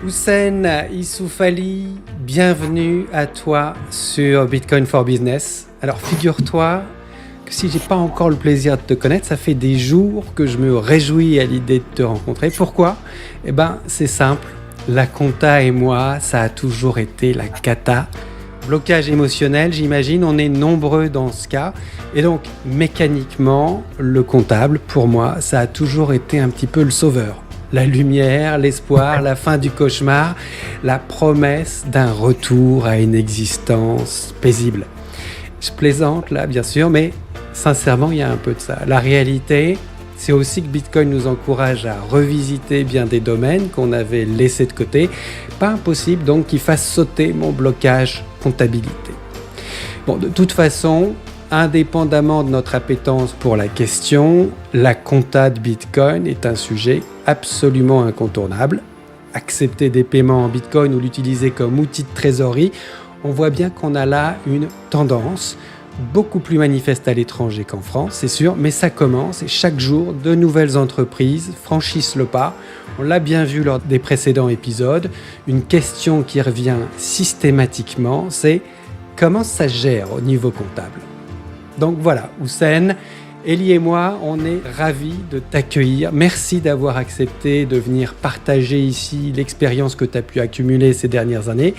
Houssen Issoufali, bienvenue à toi sur Bitcoin for Business. Alors figure-toi que si j'ai pas encore le plaisir de te connaître, ça fait des jours que je me réjouis à l'idée de te rencontrer. Pourquoi ? Eh ben c'est simple, la compta et moi, ça a toujours été la cata. Blocage émotionnel, j'imagine, on est nombreux dans ce cas. Et donc mécaniquement, le comptable, pour moi, ça a toujours été un petit peu le sauveur. La lumière, l'espoir, la fin du cauchemar, la promesse d'un retour à une existence paisible. Je plaisante là, bien sûr, mais sincèrement, il y a un peu de ça. La réalité, c'est aussi que Bitcoin nous encourage à revisiter bien des domaines qu'on avait laissés de côté. Pas impossible donc qu'il fasse sauter mon blocage comptabilité. Bon, de toute façon, indépendamment de notre appétence pour la question, la compta de Bitcoin est un sujet absolument incontournable. Accepter des paiements en Bitcoin ou l'utiliser comme outil de trésorerie, on voit bien qu'on a là une tendance beaucoup plus manifeste à l'étranger qu'en France, c'est sûr, mais ça commence et chaque jour, de nouvelles entreprises franchissent le pas. On l'a bien vu lors des précédents épisodes. Une question qui revient systématiquement, c'est comment ça se gère au niveau comptable ? Donc voilà, Houssen, Elie et moi, on est ravis de t'accueillir. Merci d'avoir accepté de venir partager ici l'expérience que tu as pu accumuler ces dernières années.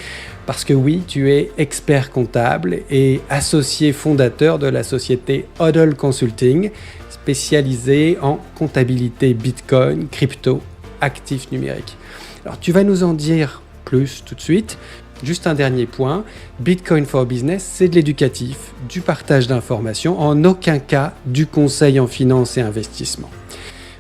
Parce que oui, tu es expert comptable et associé fondateur de la société Hodl Consulting, spécialisée en comptabilité Bitcoin, crypto, actifs numériques. Alors tu vas nous en dire plus tout de suite. Juste un dernier point, Bitcoin for Business, c'est de l'éducatif, du partage d'informations, en aucun cas du conseil en finance et investissement.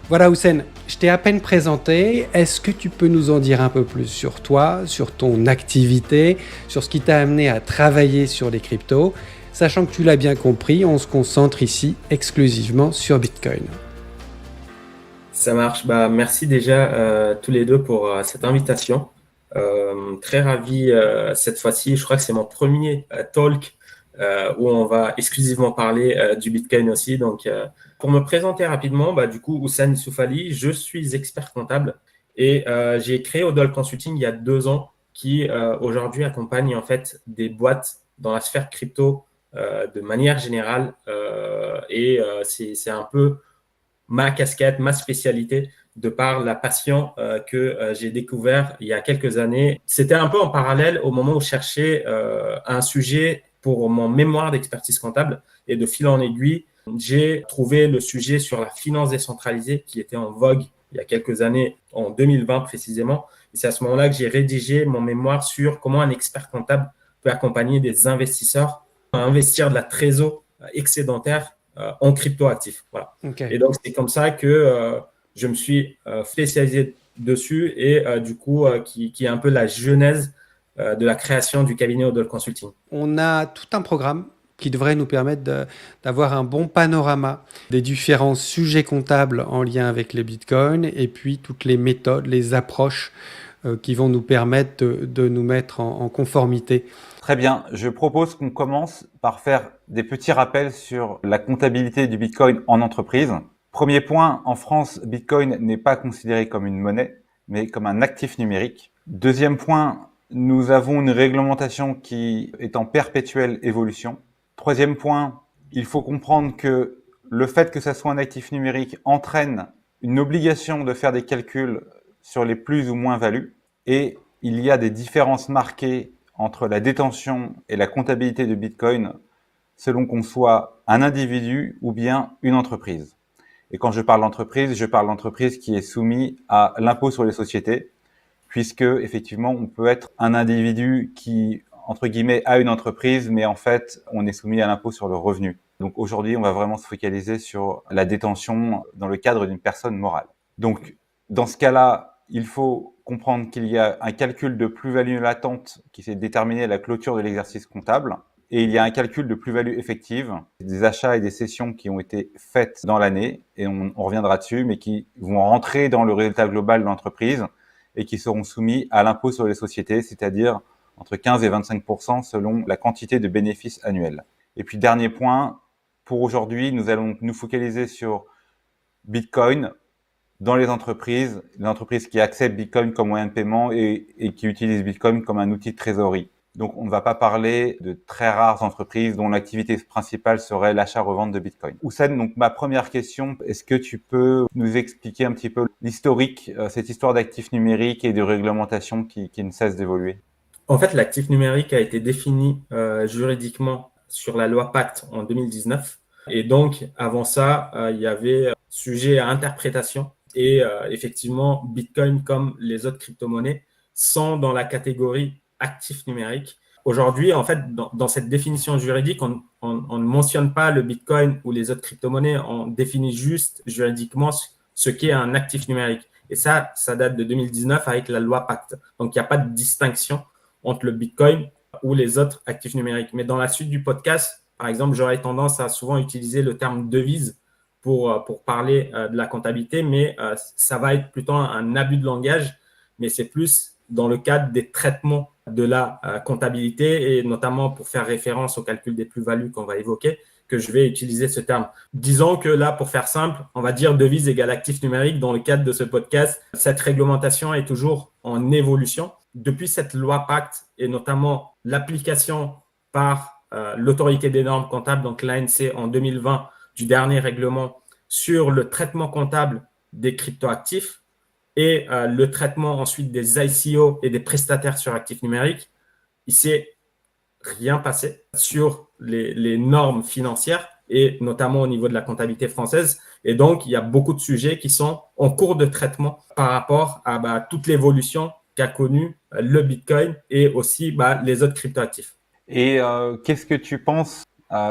Voilà Houssen, je t'ai à peine présenté, est-ce que tu peux nous en dire un peu plus sur toi, sur ton activité, sur ce qui t'a amené à travailler sur les cryptos, sachant que tu l'as bien compris, on se concentre ici exclusivement sur Bitcoin. Ça marche. Merci déjà tous les deux pour cette invitation. Très ravi cette fois-ci. Je crois que c'est mon premier talk où on va exclusivement parler du Bitcoin aussi. Donc, pour me présenter rapidement, du coup, Houssen Issoufali, je suis expert comptable et j'ai créé Hodl Consulting il y a 2 ans qui aujourd'hui accompagne en fait des boîtes dans la sphère crypto de manière générale c'est un peu ma casquette, ma spécialité, de par la passion que j'ai découvert il y a quelques années. C'était un peu en parallèle au moment où je cherchais un sujet pour mon mémoire d'expertise comptable et de fil en aiguille, j'ai trouvé le sujet sur la finance décentralisée qui était en vogue il y a quelques années, en 2020 précisément. Et c'est à ce moment-là que j'ai rédigé mon mémoire sur comment un expert comptable peut accompagner des investisseurs à investir de la trésor excédentaire en crypto-actifs. Voilà. Ok. Et donc, c'est comme ça que je me suis spécialisé dessus et du coup, qui est un peu la genèse de la création du cabinet Hodl Consulting. On a tout un programme qui devrait nous permettre d'avoir un bon panorama des différents sujets comptables en lien avec les bitcoins et puis toutes les méthodes, les approches qui vont nous permettre de nous mettre en conformité. Très bien, je propose qu'on commence par faire des petits rappels sur la comptabilité du Bitcoin en entreprise. Premier point, en France, Bitcoin n'est pas considéré comme une monnaie, mais comme un actif numérique. Deuxième point, nous avons une réglementation qui est en perpétuelle évolution. Troisième point, il faut comprendre que le fait que ça soit un actif numérique entraîne une obligation de faire des calculs sur les plus ou moins values et il y a des différences marquées entre la détention et la comptabilité de Bitcoin selon qu'on soit un individu ou bien une entreprise. Et quand je parle d'entreprise qui est soumise à l'impôt sur les sociétés, puisque effectivement, on peut être un individu qui, entre guillemets, a une entreprise, mais en fait, on est soumis à l'impôt sur le revenu. Donc aujourd'hui, on va vraiment se focaliser sur la détention dans le cadre d'une personne morale. Donc, dans ce cas-là, il faut comprendre qu'il y a un calcul de plus-value latente qui s'est déterminé à la clôture de l'exercice comptable. Et il y a un calcul de plus-value effective, des achats et des cessions qui ont été faites dans l'année, et on reviendra dessus, mais qui vont rentrer dans le résultat global de l'entreprise et qui seront soumis à l'impôt sur les sociétés, c'est-à-dire entre 15 et 25% selon la quantité de bénéfices annuels. Et puis dernier point, pour aujourd'hui, nous allons nous focaliser sur Bitcoin, dans les entreprises qui acceptent Bitcoin comme moyen de paiement et qui utilisent Bitcoin comme un outil de trésorerie. Donc, on ne va pas parler de très rares entreprises dont l'activité principale serait l'achat-revente de Bitcoin. Houssen, donc ma première question, est-ce que tu peux nous expliquer un petit peu l'historique, cette histoire d'actifs numériques et de réglementation qui ne cesse d'évoluer? En fait, l'actif numérique a été défini juridiquement sur la loi Pacte en 2019. Et donc, avant ça, il y avait sujet à interprétation. Et effectivement, Bitcoin, comme les autres crypto-monnaies, sont dans la catégorie actif numérique. Aujourd'hui, en fait, dans cette définition juridique, on ne mentionne pas le Bitcoin ou les autres crypto-monnaies. On définit juste juridiquement ce qu'est un actif numérique. Et ça date de 2019 avec la loi Pacte. Donc, il n'y a pas de distinction entre le Bitcoin ou les autres actifs numériques. Mais dans la suite du podcast, par exemple, j'aurais tendance à souvent utiliser le terme devise pour parler de la comptabilité, mais ça va être plutôt un abus de langage, mais c'est plus dans le cadre des traitements de la comptabilité et notamment pour faire référence au calcul des plus-values qu'on va évoquer, que je vais utiliser ce terme. Disons que là, pour faire simple, on va dire devise égale actif numérique dans le cadre de ce podcast. Cette réglementation est toujours en évolution. Depuis cette loi Pacte et notamment l'application par l'autorité des normes comptables, donc l'ANC en 2020, du dernier règlement sur le traitement comptable des cryptoactifs et le traitement ensuite des ICO et des prestataires sur actifs numériques, il s'est rien passé sur les normes financières et notamment au niveau de la comptabilité française. Et donc, il y a beaucoup de sujets qui sont en cours de traitement par rapport à toute l'évolution qu'a connu le Bitcoin et aussi les autres cryptoactifs. Et qu'est-ce que tu penses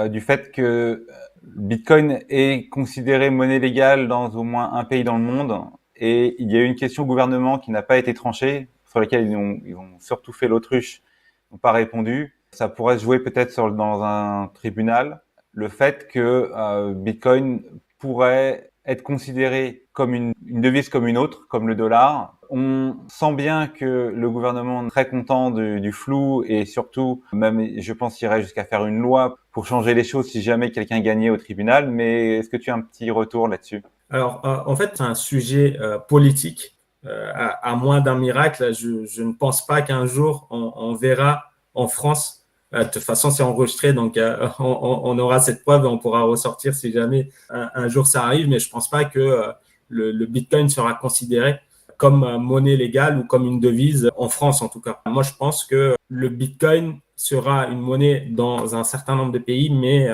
du fait que Bitcoin est considéré monnaie légale dans au moins un pays dans le monde et il y a eu une question au gouvernement qui n'a pas été tranchée, sur laquelle ils ont surtout fait l'autruche, n'ont pas répondu. Ça pourrait se jouer peut-être dans un tribunal. Le fait que Bitcoin pourrait être considéré comme une devise comme une autre, comme le dollar. On sent bien que le gouvernement est très content du flou et surtout, même, je pense, irait jusqu'à faire une loi pour changer les choses si jamais quelqu'un gagnait au tribunal. Mais est-ce que tu as un petit retour là-dessus? Alors, en fait, c'est un sujet politique. À moins d'un miracle, je ne pense pas qu'un jour, on verra en France. De toute façon, c'est enregistré, donc on aura cette preuve et on pourra ressortir si jamais un jour ça arrive. Mais je ne pense pas que le Bitcoin sera considéré comme monnaie légale ou comme une devise en France, en tout cas. Moi, je pense que le Bitcoin sera une monnaie dans un certain nombre de pays, mais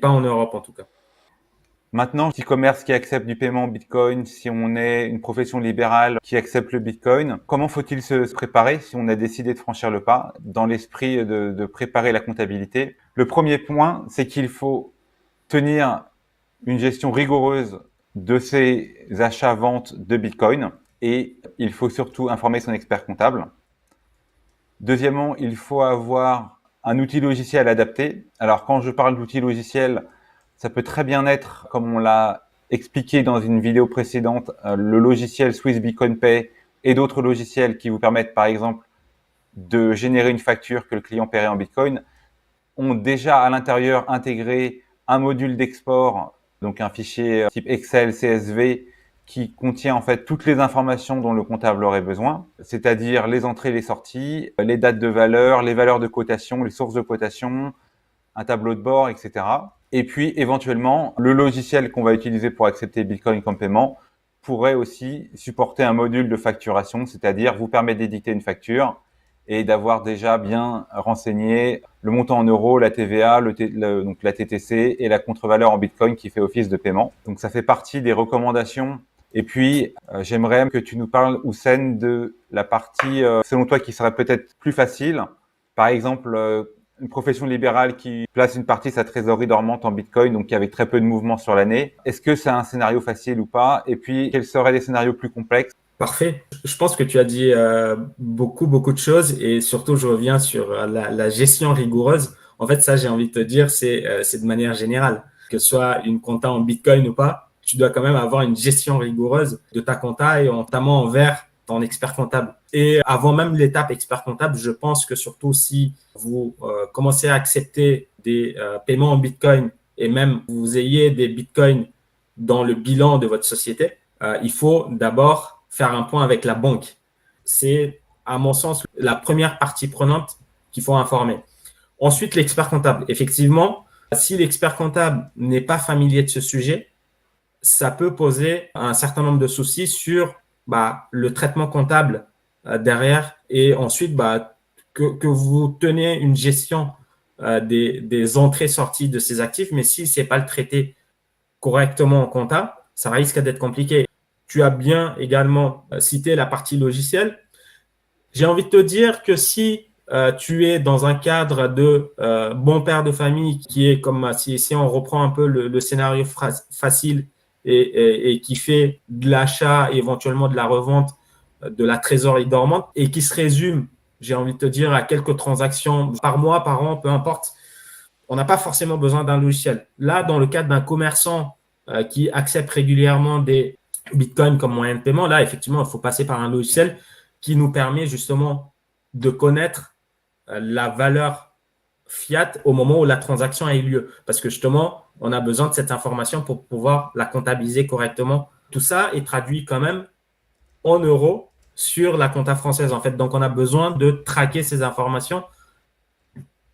pas en Europe, en tout cas. Maintenant, petit commerce qui accepte du paiement Bitcoin, si on est une profession libérale qui accepte le Bitcoin, comment faut-il se préparer si on a décidé de franchir le pas dans l'esprit de préparer la comptabilité? Le premier point, c'est qu'il faut tenir une gestion rigoureuse de ses achats-ventes de Bitcoin et il faut surtout informer son expert comptable. Deuxièmement, il faut avoir un outil logiciel adapté. Alors, quand je parle d'outil logiciel, ça peut très bien être, comme on l'a expliqué dans une vidéo précédente, le logiciel Swiss Bitcoin Pay et d'autres logiciels qui vous permettent, par exemple, de générer une facture que le client paierait en Bitcoin, ont déjà à l'intérieur intégré un module d'export, donc un fichier type Excel, CSV, qui contient en fait toutes les informations dont le comptable aurait besoin, c'est-à-dire les entrées, les sorties, les dates de valeur, les valeurs de cotation, les sources de cotation, un tableau de bord, etc. Et puis, éventuellement, le logiciel qu'on va utiliser pour accepter Bitcoin comme paiement pourrait aussi supporter un module de facturation, c'est-à-dire vous permettre d'éditer une facture et d'avoir déjà bien renseigné le montant en euros, la TVA, donc la TTC et la contre-valeur en Bitcoin qui fait office de paiement. Donc, ça fait partie des recommandations. Et puis, j'aimerais que tu nous parles, Houssen, de la partie, selon toi, qui serait peut-être plus facile. Par exemple, une profession libérale qui place une partie de sa trésorerie dormante en Bitcoin, donc avec très peu de mouvements sur l'année. Est-ce que c'est un scénario facile ou pas? Et puis, quels seraient les scénarios plus complexes? Parfait. Je pense que tu as dit beaucoup de choses et surtout, je reviens sur la gestion rigoureuse. En fait, ça, j'ai envie de te dire, c'est de manière générale. Que ce soit une compta en Bitcoin ou pas, tu dois quand même avoir une gestion rigoureuse de ta compta et notamment envers ton expert comptable. Et avant même l'étape expert comptable, je pense que surtout si vous commencez à accepter des paiements en Bitcoin et même vous ayez des Bitcoins dans le bilan de votre société, il faut d'abord faire un point avec la banque. C'est, à mon sens, la première partie prenante qu'il faut informer. Ensuite, l'expert comptable. Effectivement, si l'expert comptable n'est pas familier de ce sujet, ça peut poser un certain nombre de soucis sur le traitement comptable derrière et ensuite que vous tenez une gestion des entrées-sorties de ces actifs, mais si ce n'est pas le traité correctement en compta, ça risque d'être compliqué. Tu as bien également cité la partie logicielle. J'ai envie de te dire que si tu es dans un cadre de bon père de famille qui est comme si on reprend un peu le scénario facile et qui fait de l'achat et éventuellement de la revente de la trésorerie dormante et qui se résume, j'ai envie de te dire, à quelques transactions par mois, par an, peu importe, on n'a pas forcément besoin d'un logiciel. Là, dans le cadre d'un commerçant qui accepte régulièrement des bitcoins comme moyen de paiement, là, effectivement, il faut passer par un logiciel qui nous permet justement de connaître la valeur fiat au moment où la transaction a eu lieu. Parce que justement, on a besoin de cette information pour pouvoir la comptabiliser correctement. Tout ça est traduit quand même en euros sur la compta française, en fait. Donc, on a besoin de traquer ces informations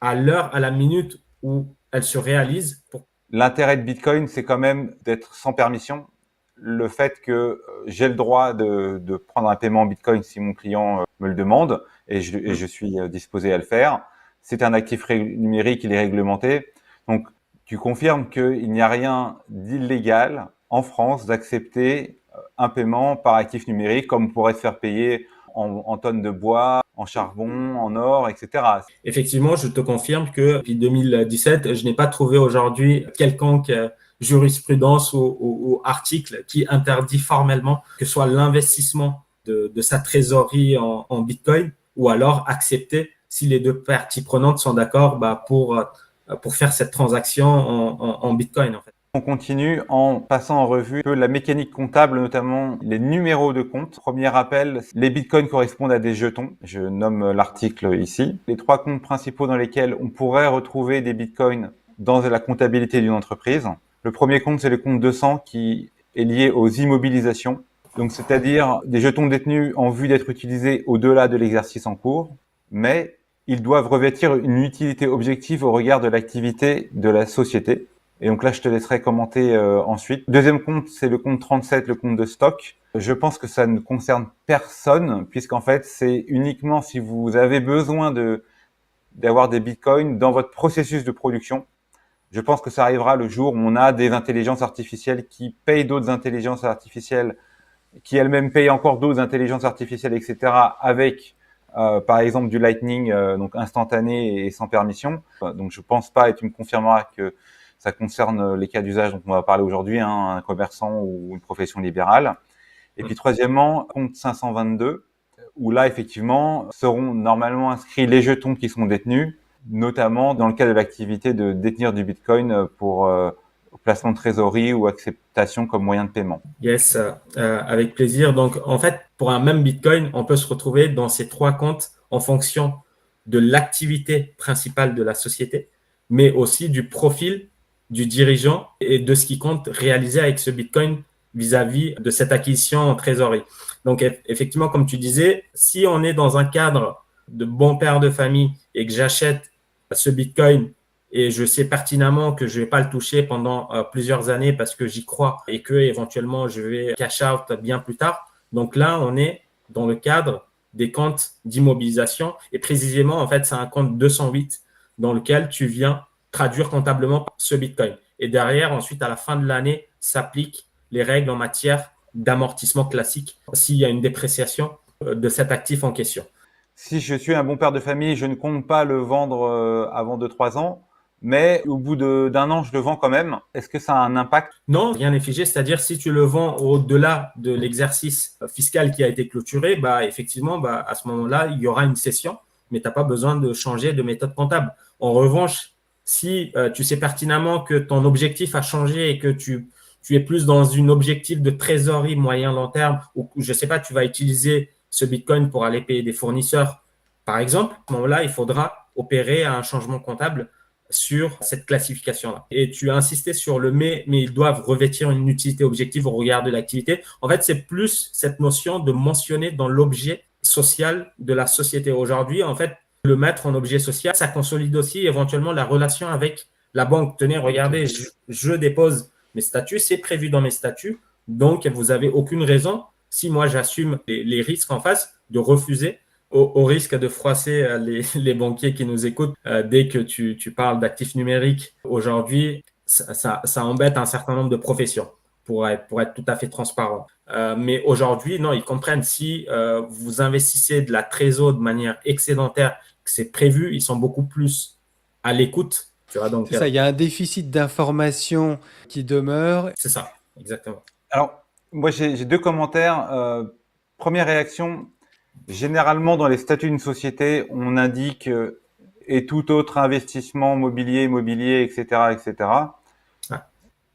à l'heure, à la minute où elles se réalisent. L'intérêt de Bitcoin, c'est quand même d'être sans permission. Le fait que j'ai le droit de prendre un paiement en Bitcoin si mon client me le demande et je suis disposé à le faire. C'est un actif numérique, il est réglementé. Donc, tu confirmes qu'il n'y a rien d'illégal en France d'accepter un paiement par actif numérique comme on pourrait se faire payer en tonnes de bois, en charbon, en or, etc. Effectivement, je te confirme que depuis 2017, je n'ai pas trouvé aujourd'hui quelconque jurisprudence ou article qui interdit formellement que ce soit l'investissement de sa trésorerie en Bitcoin ou alors accepter si les deux parties prenantes sont d'accord pour faire cette transaction en Bitcoin, en fait. On continue en passant en revue la mécanique comptable, notamment les numéros de compte. Premier rappel, les bitcoins correspondent à des jetons. Je nomme l'article ici. Les 3 comptes principaux dans lesquels on pourrait retrouver des bitcoins dans la comptabilité d'une entreprise. Le premier compte, c'est le compte 200 qui est lié aux immobilisations. Donc, c'est-à-dire des jetons détenus en vue d'être utilisés au-delà de l'exercice en cours, mais ils doivent revêtir une utilité objective au regard de l'activité de la société. Et donc là, je te laisserai commenter ensuite. Deuxième compte, c'est le compte 37, le compte de stock. Je pense que ça ne concerne personne, puisqu'en fait, c'est uniquement si vous avez besoin d'avoir des bitcoins dans votre processus de production. Je pense que ça arrivera le jour où on a des intelligences artificielles qui payent d'autres intelligences artificielles, qui elles-mêmes payent encore d'autres intelligences artificielles, etc., avec par exemple du Lightning, donc instantané et sans permission. Donc je pense pas, et tu me confirmeras que ça concerne les cas d'usage dont on va parler aujourd'hui, un commerçant ou une profession libérale. Et puis troisièmement, compte 522, où là effectivement seront normalement inscrits les jetons qui sont détenus, notamment dans le cas de l'activité de détenir du Bitcoin pour placement de trésorerie ou acceptation comme moyen de paiement. Yes, avec plaisir. Donc, en fait, pour un même Bitcoin, on peut se retrouver dans ces 3 comptes en fonction de l'activité principale de la société, mais aussi du profil du dirigeant et de ce qui compte réaliser avec ce Bitcoin vis-à-vis de cette acquisition en trésorerie. Donc, effectivement, comme tu disais, si on est dans un cadre de bon père de famille et que j'achète ce Bitcoin et je sais pertinemment que je ne vais pas le toucher pendant plusieurs années parce que j'y crois et que éventuellement je vais cash out bien plus tard. Donc là, on est dans le cadre des comptes d'immobilisation et précisément, en fait, c'est un compte 208 dans lequel tu viens traduire comptablement ce Bitcoin. Et derrière, ensuite, à la fin de l'année, s'appliquent les règles en matière d'amortissement classique s'il y a une dépréciation de cet actif en question. Si je suis un bon père de famille, je ne compte pas le vendre avant 2-3 ans, mais au bout d'un an, je le vends quand même. Est-ce que ça a un impact? Non, rien n'est figé. C'est-à-dire, si tu le vends au-delà de l'exercice fiscal qui a été clôturé, effectivement, à ce moment-là, il y aura une cession, mais tu n'as pas besoin de changer de méthode comptable. En revanche, si tu sais pertinemment que ton objectif a changé et que tu es plus dans un objectif de trésorerie moyen-long terme, ou je ne sais pas, tu vas utiliser ce Bitcoin pour aller payer des fournisseurs, par exemple, à ce moment-là, il faudra opérer un changement comptable sur cette classification-là. Et tu as insisté sur le mais ils doivent revêtir une utilité objective au regard de l'activité. En fait, c'est plus cette notion de mentionner dans l'objet social de la société. Aujourd'hui, en fait, le mettre en objet social, ça consolide aussi éventuellement la relation avec la banque. Tenez, regardez, je dépose mes statuts, c'est prévu dans mes statuts, donc vous n'avez aucune raison, si moi j'assume les risques en face, de refuser au risque de froisser les banquiers qui nous écoutent. Dès que tu parles d'actifs numériques, aujourd'hui, ça embête un certain nombre de professions pour être tout à fait transparent. Mais aujourd'hui, non, ils comprennent si vous investissez de la trésor de manière excédentaire, que c'est prévu, ils sont beaucoup plus à l'écoute. Tu vois, donc, C'est ça, il y a un déficit d'information qui demeure. C'est ça, exactement. Alors, moi, j'ai deux commentaires. Première réaction, généralement, dans les statuts d'une société, on indique et tout autre investissement immobilier, etc., etc. Ah.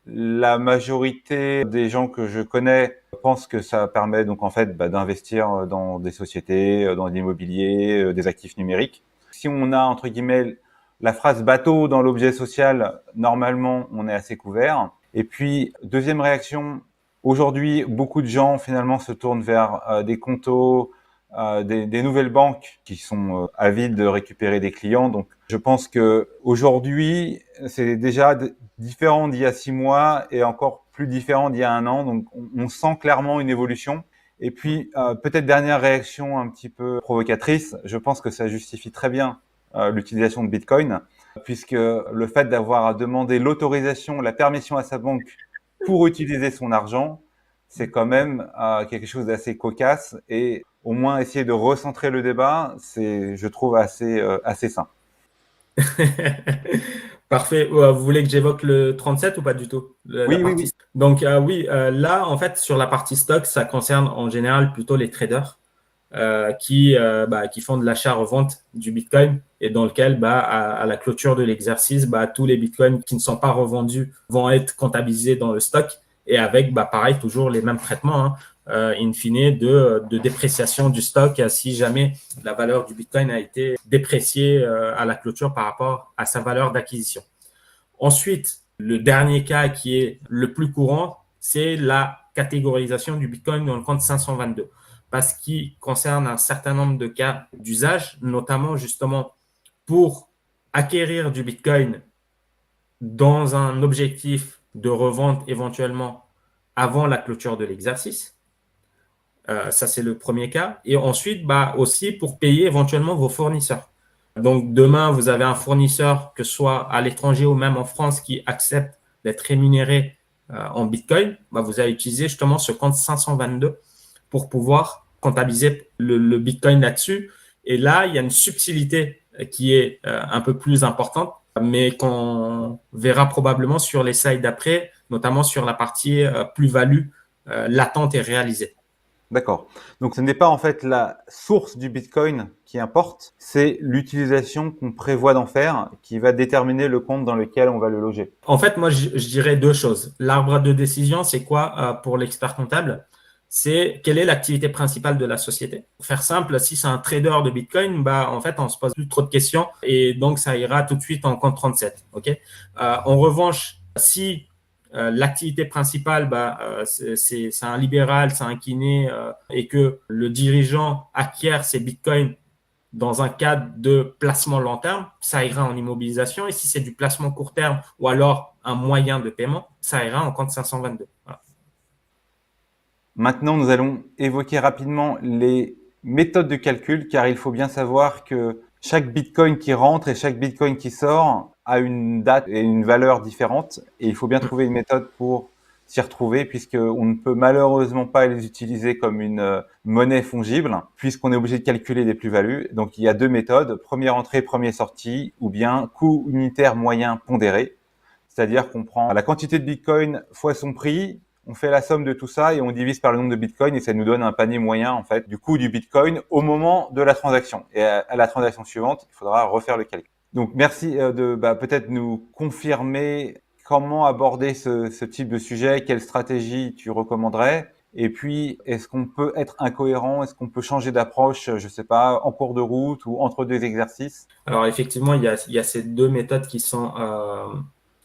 La majorité des gens que je connais pensent que ça permet donc en fait d'investir dans des sociétés, dans l'immobilier, des actifs numériques. Si on a entre guillemets la phrase bateau dans l'objet social, normalement on est assez couvert. Et puis deuxième réaction, aujourd'hui beaucoup de gens finalement se tournent vers des contos, des nouvelles banques qui sont avides de récupérer des clients. Donc, je pense que aujourd'hui, c'est déjà différent d'il y a 6 mois et encore plus différent d'il y a 1 an. Donc, on sent clairement une évolution. Et puis, peut-être dernière réaction un petit peu provocatrice. Je pense que ça justifie très bien l'utilisation de Bitcoin, puisque le fait d'avoir à demander l'autorisation, la permission à sa banque pour utiliser son argent, c'est quand même quelque chose d'assez cocasse et au moins essayer de recentrer le débat, c'est, je trouve, assez sain. Parfait. Vous voulez que j'évoque le 37 ou pas du tout? Oui. Donc, là, en fait, sur la partie stock, ça concerne en général plutôt les traders qui font de l'achat-revente du Bitcoin et dans lequel, à la clôture de l'exercice, tous les Bitcoins qui ne sont pas revendus vont être comptabilisés dans le stock et avec, pareil, toujours les mêmes traitements, in fine, de dépréciation du stock si jamais la valeur du Bitcoin a été dépréciée à la clôture par rapport à sa valeur d'acquisition. Ensuite, le dernier cas qui est le plus courant, c'est la catégorisation du Bitcoin dans le compte 522 parce qu'il concerne un certain nombre de cas d'usage, notamment justement pour acquérir du Bitcoin dans un objectif de revente éventuellement avant la clôture de l'exercice. Ça, c'est le premier cas. Et ensuite, aussi pour payer éventuellement vos fournisseurs. Donc, demain, vous avez un fournisseur, que ce soit à l'étranger ou même en France, qui accepte d'être rémunéré en Bitcoin. Vous allez utiliser justement ce compte 522 pour pouvoir comptabiliser le Bitcoin là-dessus. Et là, il y a une subtilité qui est un peu plus importante, mais qu'on verra probablement sur les slides d'après, notamment sur la partie plus-value latente et réalisée. D'accord. Donc, ce n'est pas en fait la source du Bitcoin qui importe, c'est l'utilisation qu'on prévoit d'en faire qui va déterminer le compte dans lequel on va le loger. En fait, moi, je dirais deux choses. L'arbre de décision, c'est quoi pour l'expert comptable? C'est quelle est l'activité principale de la société. Pour faire simple, si c'est un trader de Bitcoin, en fait, on se pose plus trop de questions et donc ça ira tout de suite en compte 37. Ok. En revanche, si l'activité principale, c'est un libéral, c'est un kiné et que le dirigeant acquiert ses Bitcoins dans un cadre de placement long terme, ça ira en immobilisation. Et si c'est du placement court terme ou alors un moyen de paiement, ça ira en compte 522. Voilà. Maintenant, nous allons évoquer rapidement les méthodes de calcul, car il faut bien savoir que chaque Bitcoin qui rentre et chaque Bitcoin qui sort a une date et une valeur différentes. Et il faut bien trouver une méthode pour s'y retrouver, puisqu'on ne peut malheureusement pas les utiliser comme une monnaie fongible, puisqu'on est obligé de calculer des plus-values. Donc, il y a deux méthodes, première entrée, première sortie, ou bien coût unitaire moyen pondéré. C'est-à-dire qu'on prend la quantité de Bitcoin fois son prix, on fait la somme de tout ça et on divise par le nombre de Bitcoin et ça nous donne un panier moyen, en fait, du coût du Bitcoin au moment de la transaction. Et à la transaction suivante, il faudra refaire le calcul. Donc, merci de peut-être nous confirmer comment aborder ce type de sujet, quelle stratégie tu recommanderais Et puis, est-ce qu'on peut être incohérent? Est-ce qu'on peut changer d'approche, je ne sais pas, en cours de route ou entre deux exercices? Alors effectivement, il y a ces deux méthodes qui sont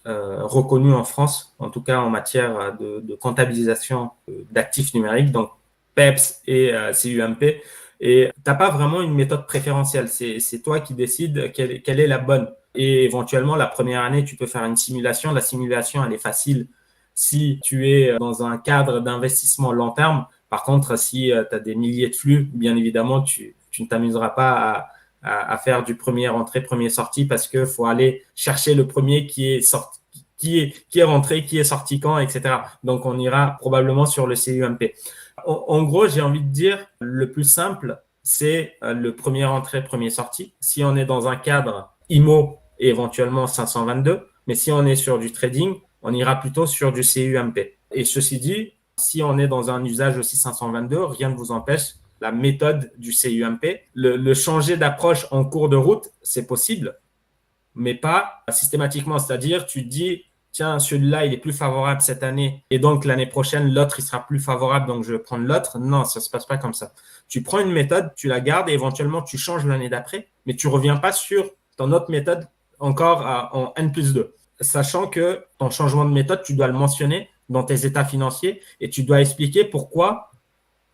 reconnues en France, en tout cas en matière de comptabilisation d'actifs numériques, donc PEPS et CUMP. Et tu n'as pas vraiment une méthode préférentielle. C'est toi qui décides quelle est la bonne. Et éventuellement, la première année, tu peux faire une simulation. La simulation, elle est facile si tu es dans un cadre d'investissement long terme. Par contre, si tu as des milliers de flux, bien évidemment, tu ne t'amuseras pas à faire du premier entrée, premier sorti parce que faut aller chercher le premier qui est sorti, qui est rentré, qui est sorti quand, etc. Donc, on ira probablement sur le CUMP. En gros, j'ai envie de dire, le plus simple, c'est le premier entrée, premier sorti. Si on est dans un cadre IMO et éventuellement 522, mais si on est sur du trading, on ira plutôt sur du CUMP. Et ceci dit, si on est dans un usage aussi 522, rien ne vous empêche la méthode du CUMP. Le changer d'approche en cours de route, c'est possible, mais pas systématiquement. C'est-à-dire, tu dis, tiens, celui-là, il est plus favorable cette année, et donc l'année prochaine, l'autre, il sera plus favorable, donc je vais prendre l'autre. Non, ça ne se passe pas comme ça. Tu prends une méthode, tu la gardes, et éventuellement, tu changes l'année d'après, mais tu ne reviens pas sur ton autre méthode encore en N+2. Sachant que ton changement de méthode, tu dois le mentionner dans tes états financiers, et tu dois expliquer pourquoi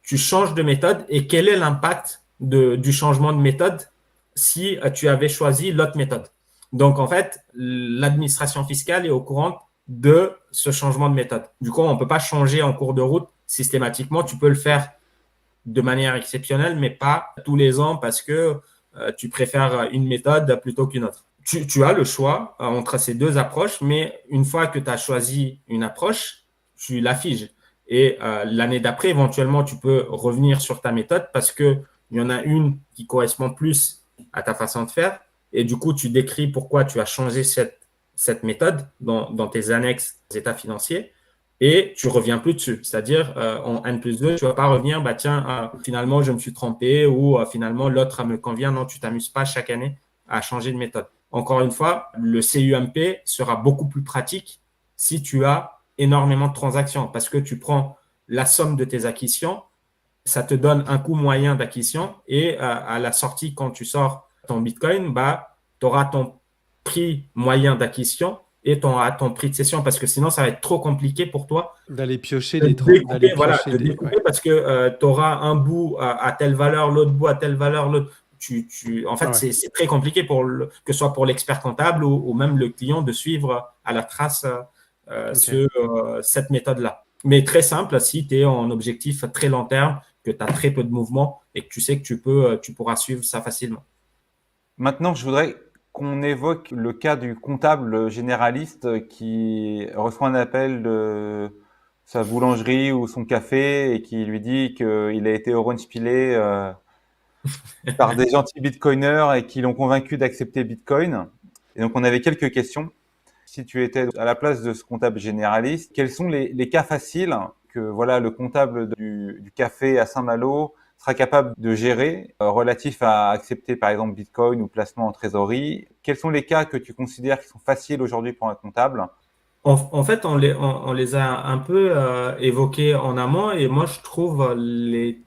tu changes de méthode et quel est l'impact du changement de méthode si tu avais choisi l'autre méthode. Donc, en fait, l'administration fiscale est au courant de ce changement de méthode. Du coup, on ne peut pas changer en cours de route systématiquement. Tu peux le faire de manière exceptionnelle, mais pas tous les ans parce que tu préfères une méthode plutôt qu'une autre. Tu as le choix entre ces deux approches, mais une fois que tu as choisi une approche, tu la figes. Et l'année d'après, éventuellement, tu peux revenir sur ta méthode parce qu'il y en a une qui correspond plus à ta façon de faire. Et du coup, tu décris pourquoi tu as changé cette méthode dans tes annexes des états financiers et tu reviens plus dessus. C'est-à-dire, en N+2, tu ne vas pas revenir, bah tiens, finalement, je me suis trompé ou finalement, l'autre me convient. Non, tu t'amuses pas chaque année à changer de méthode. Encore une fois, le CUMP sera beaucoup plus pratique si tu as énormément de transactions parce que tu prends la somme de tes acquisitions, ça te donne un coût moyen d'acquisition et à la sortie, quand tu sors ton Bitcoin, bah, tu auras ton prix moyen d'acquisition et ton prix de cession parce que sinon, ça va être trop compliqué pour toi D'aller piocher de des découper, voilà, de des. découper Ouais. parce que tu auras un bout à telle valeur, l'autre bout à telle valeur, l'autre. En fait, Ah ouais. c'est très compliqué que ce soit pour l'expert comptable ou même le client de suivre à la trace Ok. cette méthode-là. Mais très simple, si tu es en objectif très long terme, que tu as très peu de mouvements et que tu sais que tu pourras suivre ça facilement. Maintenant, je voudrais qu'on évoque le cas du comptable généraliste qui reçoit un appel de sa boulangerie ou son café et qui lui dit qu'il a été orange-pillé par des gentils bitcoiners et qui l'ont convaincu d'accepter Bitcoin. Et donc, on avait quelques questions. Si tu étais à la place de ce comptable généraliste, quels sont les cas faciles que voilà le comptable du café à Saint-Malo sera capable de gérer relatifs à accepter par exemple Bitcoin ou placement en trésorerie? Quels sont les cas que tu considères qui sont faciles aujourd'hui pour un comptable? En fait, on les a un peu évoqués en amont et moi, je trouve les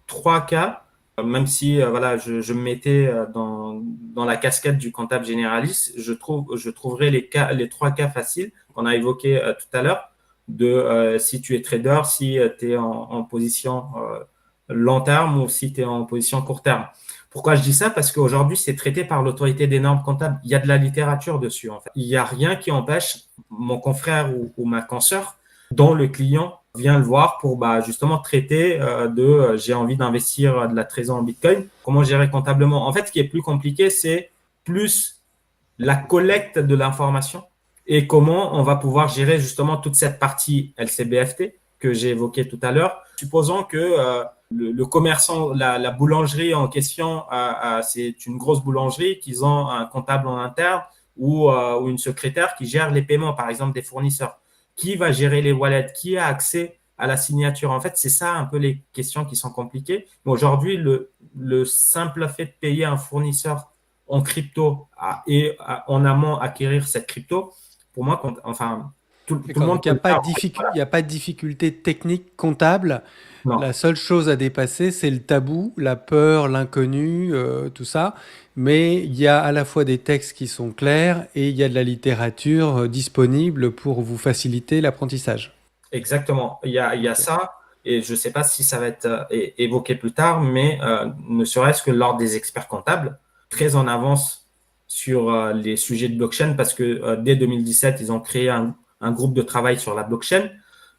trois cas, même si voilà, je me mettais dans la casquette du comptable généraliste, je trouverais les trois cas faciles qu'on a évoqués tout à l'heure, si tu es trader, si tu es en position long terme ou si tu es en position court terme. Pourquoi je dis ça? Parce qu'aujourd'hui, c'est traité par l'autorité des normes comptables. Il y a de la littérature dessus, en fait. Il n'y a rien qui empêche mon confrère ou ma consoeur dont le client vient le voir pour justement traiter j'ai envie d'investir de la trésorerie en Bitcoin, comment gérer comptablement. En fait, ce qui est plus compliqué, c'est plus la collecte de l'information et comment on va pouvoir gérer justement toute cette partie LCBFT que j'ai évoquée tout à l'heure. Supposons que le commerçant, la boulangerie en question, c'est une grosse boulangerie, qu'ils ont un comptable en interne ou une secrétaire qui gère les paiements, par exemple, des fournisseurs. Qui va gérer les wallets? Qui a accès à la signature? En fait, c'est ça un peu les questions qui sont compliquées. Mais aujourd'hui, le simple fait de payer un fournisseur en crypto et en amont acquérir cette crypto, pour moi, enfin, tout le D'accord, monde donc il peut n'y a le pas faire. de il y a pas de difficulté technique comptable. Non, La seule chose à dépasser, c'est le tabou, la peur, l'inconnu, tout ça. Mais il y a à la fois des textes qui sont clairs et il y a de la littérature disponible pour vous faciliter l'apprentissage. exactement. Il y a Ok. ça, et je ne sais pas si ça va être évoqué plus tard, mais ne serait-ce que lors des experts comptables, très en avance sur les sujets de blockchain, parce que dès 2017, ils ont créé un groupe de travail sur la blockchain.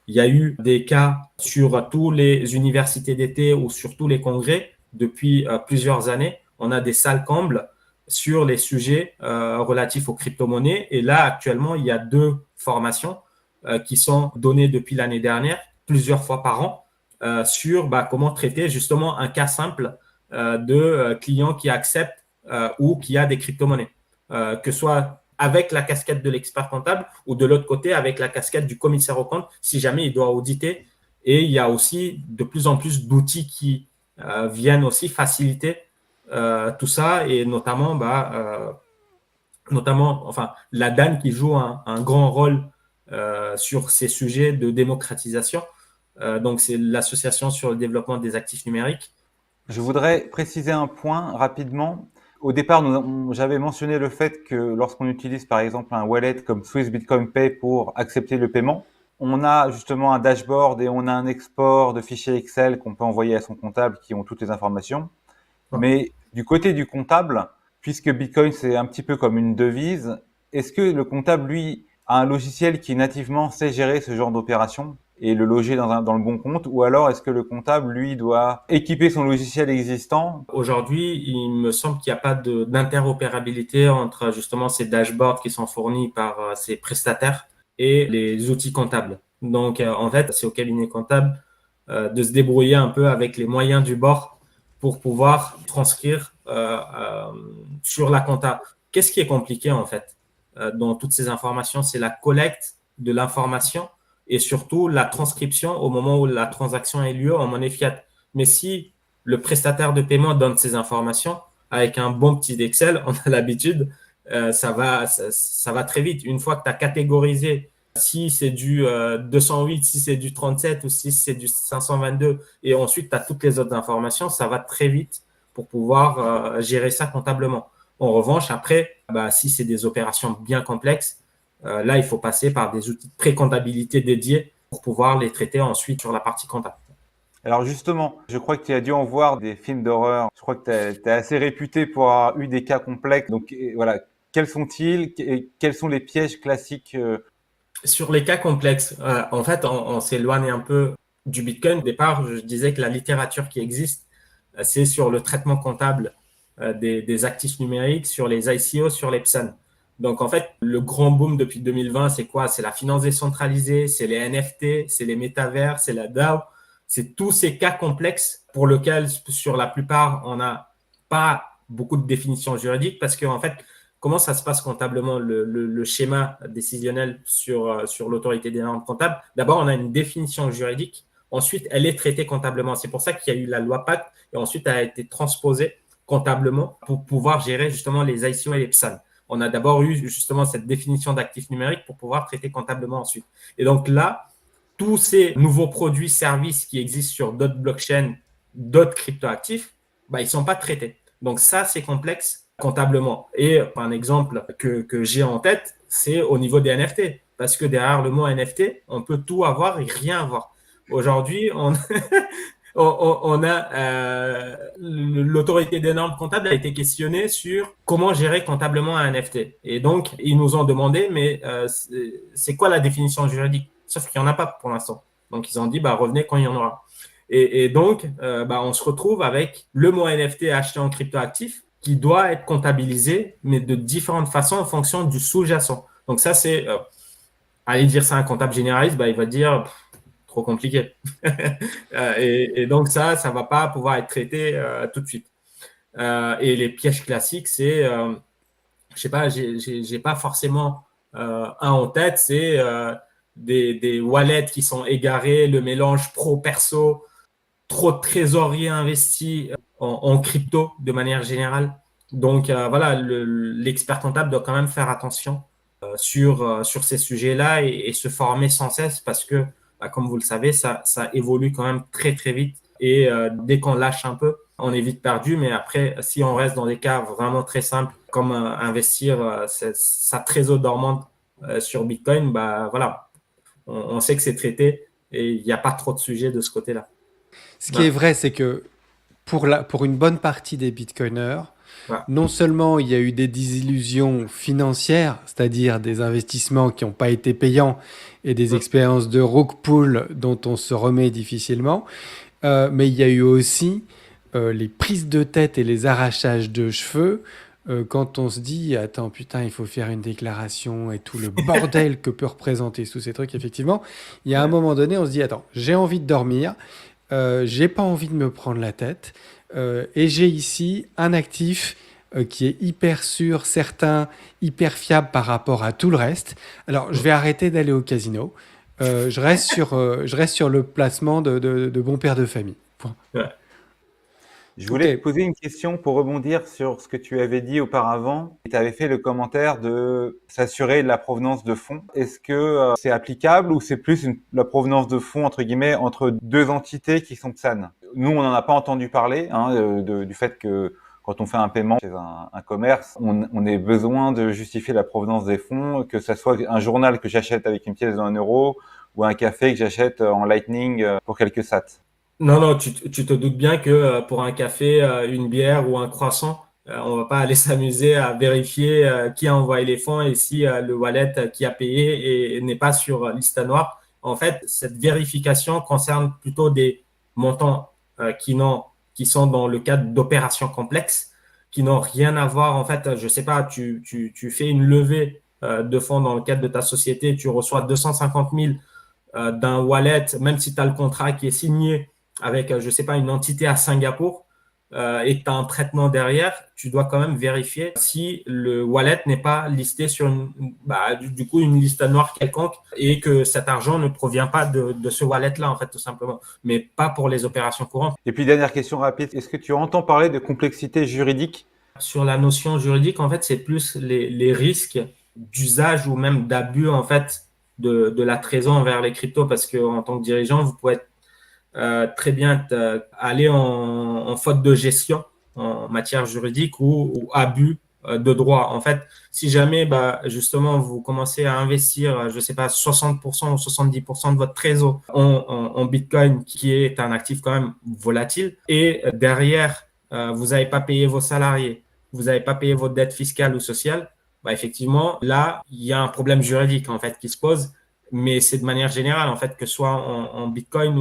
Il y a eu des cas sur toutes les universités d'été ou sur tous les congrès depuis plusieurs années. On a des salles combles sur les sujets relatifs aux crypto-monnaies. Et là, actuellement, il y a 2 formations qui sont données depuis l'année dernière, plusieurs fois par an, sur comment traiter justement un cas simple de clients qui acceptent ou qui a des crypto-monnaies. Que ce soit avec la casquette de l'expert comptable ou de l'autre côté avec la casquette du commissaire aux comptes si jamais il doit auditer. Et il y a aussi de plus en plus d'outils qui viennent aussi faciliter tout ça et notamment enfin, la DAN qui joue un grand rôle sur ces sujets de démocratisation. Donc, c'est l'Association sur le développement des actifs numériques. Je voudrais préciser un point rapidement. Au départ, j'avais mentionné le fait que lorsqu'on utilise par exemple un wallet comme Swiss Bitcoin Pay pour accepter le paiement, on a justement un dashboard et on a un export de fichiers Excel qu'on peut envoyer à son comptable qui ont toutes les informations. Mais du côté du comptable, puisque Bitcoin c'est un petit peu comme une devise, est-ce que le comptable, lui, a un logiciel qui nativement sait gérer ce genre d'opération et le loger dans le bon compte, ou alors est-ce que le comptable, lui, doit équiper son logiciel existant? Aujourd'hui, il me semble qu'il n'y a pas d'interopérabilité entre justement ces dashboards qui sont fournis par ces prestataires et les outils comptables. Donc, en fait, c'est au cabinet comptable de se débrouiller un peu avec les moyens du bord pour pouvoir transcrire sur la compta. Qu'est-ce qui est compliqué en fait dans toutes ces informations? C'est la collecte de l'information et surtout la transcription au moment où la transaction a lieu en monnaie fiat. Mais si le prestataire de paiement donne ces informations avec un bon petit Excel, on a l'habitude, ça va très vite. Une fois que tu as catégorisé si c'est du 208, si c'est du 37 ou si c'est du 522, et ensuite tu as toutes les autres informations, ça va très vite pour pouvoir gérer ça comptablement. En revanche, après, si c'est des opérations bien complexes, là, il faut passer par des outils de pré-comptabilité dédiés pour pouvoir les traiter ensuite sur la partie comptable. Alors justement, je crois que tu as dû en voir des films d'horreur. Je crois que tu es assez réputé pour avoir eu des cas complexes. Donc voilà, quels sont-ils et quels sont les pièges classiques Sur les cas complexes, en fait, on s'éloigne un peu du Bitcoin. Au départ, je disais que la littérature qui existe, c'est sur le traitement comptable des actifs numériques, sur les ICO, sur les PSAN. Donc, en fait, le grand boom depuis 2020, c'est quoi? C'est la finance décentralisée, c'est les NFT, c'est les métavers, c'est la DAO. C'est tous ces cas complexes pour lesquels, sur la plupart, on n'a pas beaucoup de définitions juridiques parce qu'en fait, comment ça se passe comptablement, le schéma décisionnel sur l'autorité des normes comptables? D'abord, on a une définition juridique. Ensuite, elle est traitée comptablement. C'est pour ça qu'il y a eu la loi Pacte et ensuite, elle a été transposée comptablement pour pouvoir gérer justement les ICO et les PSAN. On a d'abord eu justement cette définition d'actifs numériques pour pouvoir traiter comptablement ensuite. Et donc là, tous ces nouveaux produits, services qui existent sur d'autres blockchains, d'autres cryptoactifs, ils ne sont pas traités. Donc ça, c'est complexe comptablement. Et un exemple que j'ai en tête, c'est au niveau des NFT. Parce que derrière le mot NFT, on peut tout avoir et rien avoir. Aujourd'hui, on a l'autorité des normes comptables a été questionnée sur comment gérer comptablement un NFT. Et donc, ils nous ont demandé, mais c'est quoi la définition juridique? Sauf qu'il n'y en a pas pour l'instant. Donc, ils ont dit, revenez quand il y en aura. Et donc, on se retrouve avec le mot NFT acheté en cryptoactif qui doit être comptabilisé, mais de différentes façons en fonction du sous-jacent. Donc, ça, c'est, aller dire ça à un comptable généraliste, il va dire, trop compliqué. Et donc, ça ne va pas pouvoir être traité tout de suite. Et les pièges classiques, c'est, je sais pas, j'ai pas forcément un en tête, c'est des wallets qui sont égarés, le mélange pro-perso, trop de trésoriers investis en crypto de manière générale. Donc voilà, l'expert comptable doit quand même faire attention sur ces sujets-là et se former sans cesse parce que, comme vous le savez, ça évolue quand même très, très vite. Et dès qu'on lâche un peu, on est vite perdu. Mais après, si on reste dans des cas vraiment très simples, comme investir sa trésor dormante sur Bitcoin, bah voilà, on sait que c'est traité et il n'y a pas trop de sujets de ce côté-là. Ce qui Ouais, est vrai, c'est que pour une bonne partie des bitcoiners, ouais, non seulement il y a eu des désillusions financières, c'est-à-dire des investissements qui n'ont pas été payants et des ouais, expériences de rug pull dont on se remet difficilement, mais il y a eu aussi les prises de tête et les arrachages de cheveux quand on se dit, attends, putain, il faut faire une déclaration et tout le bordel que peut représenter tous ces trucs, effectivement, il y a un ouais. moment donné, on se dit, attends, j'ai envie de dormir, j'ai pas envie de me prendre la tête, et j'ai ici un actif qui est hyper sûr, certain, hyper fiable par rapport à tout le reste. Alors, je vais arrêter d'aller au casino. Je reste sur le placement de bon père de famille. Point. Ouais. Je Ok. voulais te poser une question pour rebondir sur ce que tu avais dit auparavant. Tu avais fait le commentaire de s'assurer de la provenance de fonds. Est-ce que c'est applicable ou c'est plus la provenance de fonds, entre guillemets, entre deux entités qui sont PSAN? Nous, on n'en a pas entendu parler du fait que quand on fait un paiement chez un commerce, on ait besoin de justifier la provenance des fonds, que ça soit un journal que j'achète avec une pièce de 1 euro ou un café que j'achète en Lightning pour quelques sats. Non, non, tu te doutes bien que pour un café, une bière ou un croissant, on va pas aller s'amuser à vérifier qui a envoyé les fonds et si le wallet qui a payé n'est pas sur liste noire. En fait, cette vérification concerne plutôt des montants qui sont dans le cadre d'opérations complexes, qui n'ont rien à voir. En fait, je sais pas, tu fais une levée de fonds dans le cadre de ta société, tu reçois 250 000 d'un wallet, même si tu as le contrat qui est signé avec, je ne sais pas, une entité à Singapour et que tu as un traitement derrière, tu dois quand même vérifier si le wallet n'est pas listé sur du coup, une liste noire quelconque et que cet argent ne provient pas de ce wallet-là, en fait, tout simplement, mais pas pour les opérations courantes. Et puis, dernière question rapide. Est-ce que tu entends parler de complexité juridique? Sur la notion juridique, en fait, c'est plus les risques d'usage ou même d'abus, en fait, de la trésor envers les cryptos parce qu'en tant que dirigeant, vous pouvez être très bien aller en faute de gestion en matière juridique ou abus de droit. En fait, si jamais justement vous commencez à investir, je ne sais pas, 60% ou 70% de votre trésor en Bitcoin, qui est un actif quand même volatile, et derrière, vous n'avez pas payé vos salariés, vous n'avez pas payé votre dette fiscale ou sociale, effectivement, là, il y a un problème juridique en fait qui se pose, mais c'est de manière générale en fait, que ce soit en Bitcoin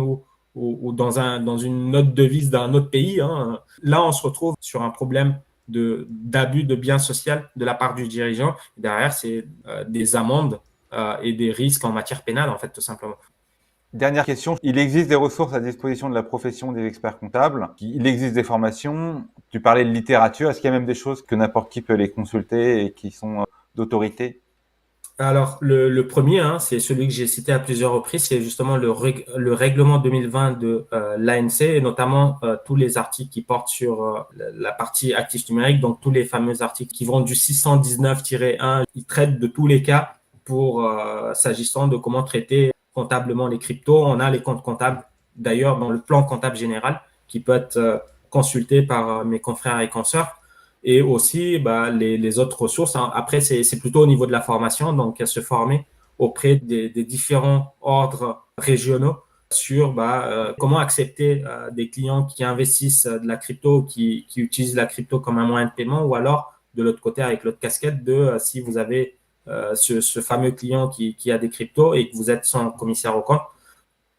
ou dans une note devise d'un autre pays. Hein. Là, on se retrouve sur un problème d'abus de biens sociaux de la part du dirigeant. Derrière, c'est des amendes et des risques en matière pénale, en fait, tout simplement. Dernière question. Il existe des ressources à disposition de la profession des experts comptables. Il existe des formations. Tu parlais de littérature. Est-ce qu'il y a même des choses que n'importe qui peut les consulter et qui sont d'autorité? Alors, le premier, hein, c'est celui que j'ai cité à plusieurs reprises, c'est justement le règlement 2020 de l'ANC, et notamment tous les articles qui portent sur la partie actifs numériques, donc tous les fameux articles qui vont du 619-1, ils traitent de tous les cas pour s'agissant de comment traiter comptablement les cryptos. On a les comptes comptables, d'ailleurs, dans le plan comptable général, qui peut être consulté par mes confrères et consoeurs et aussi les autres ressources. Hein. Après, c'est plutôt au niveau de la formation, donc se former auprès des différents ordres régionaux sur comment accepter des clients qui investissent de la crypto, qui utilisent la crypto comme un moyen de paiement, ou alors de l'autre côté avec l'autre casquette de si vous avez ce fameux client qui a des cryptos et que vous êtes son commissaire au compte,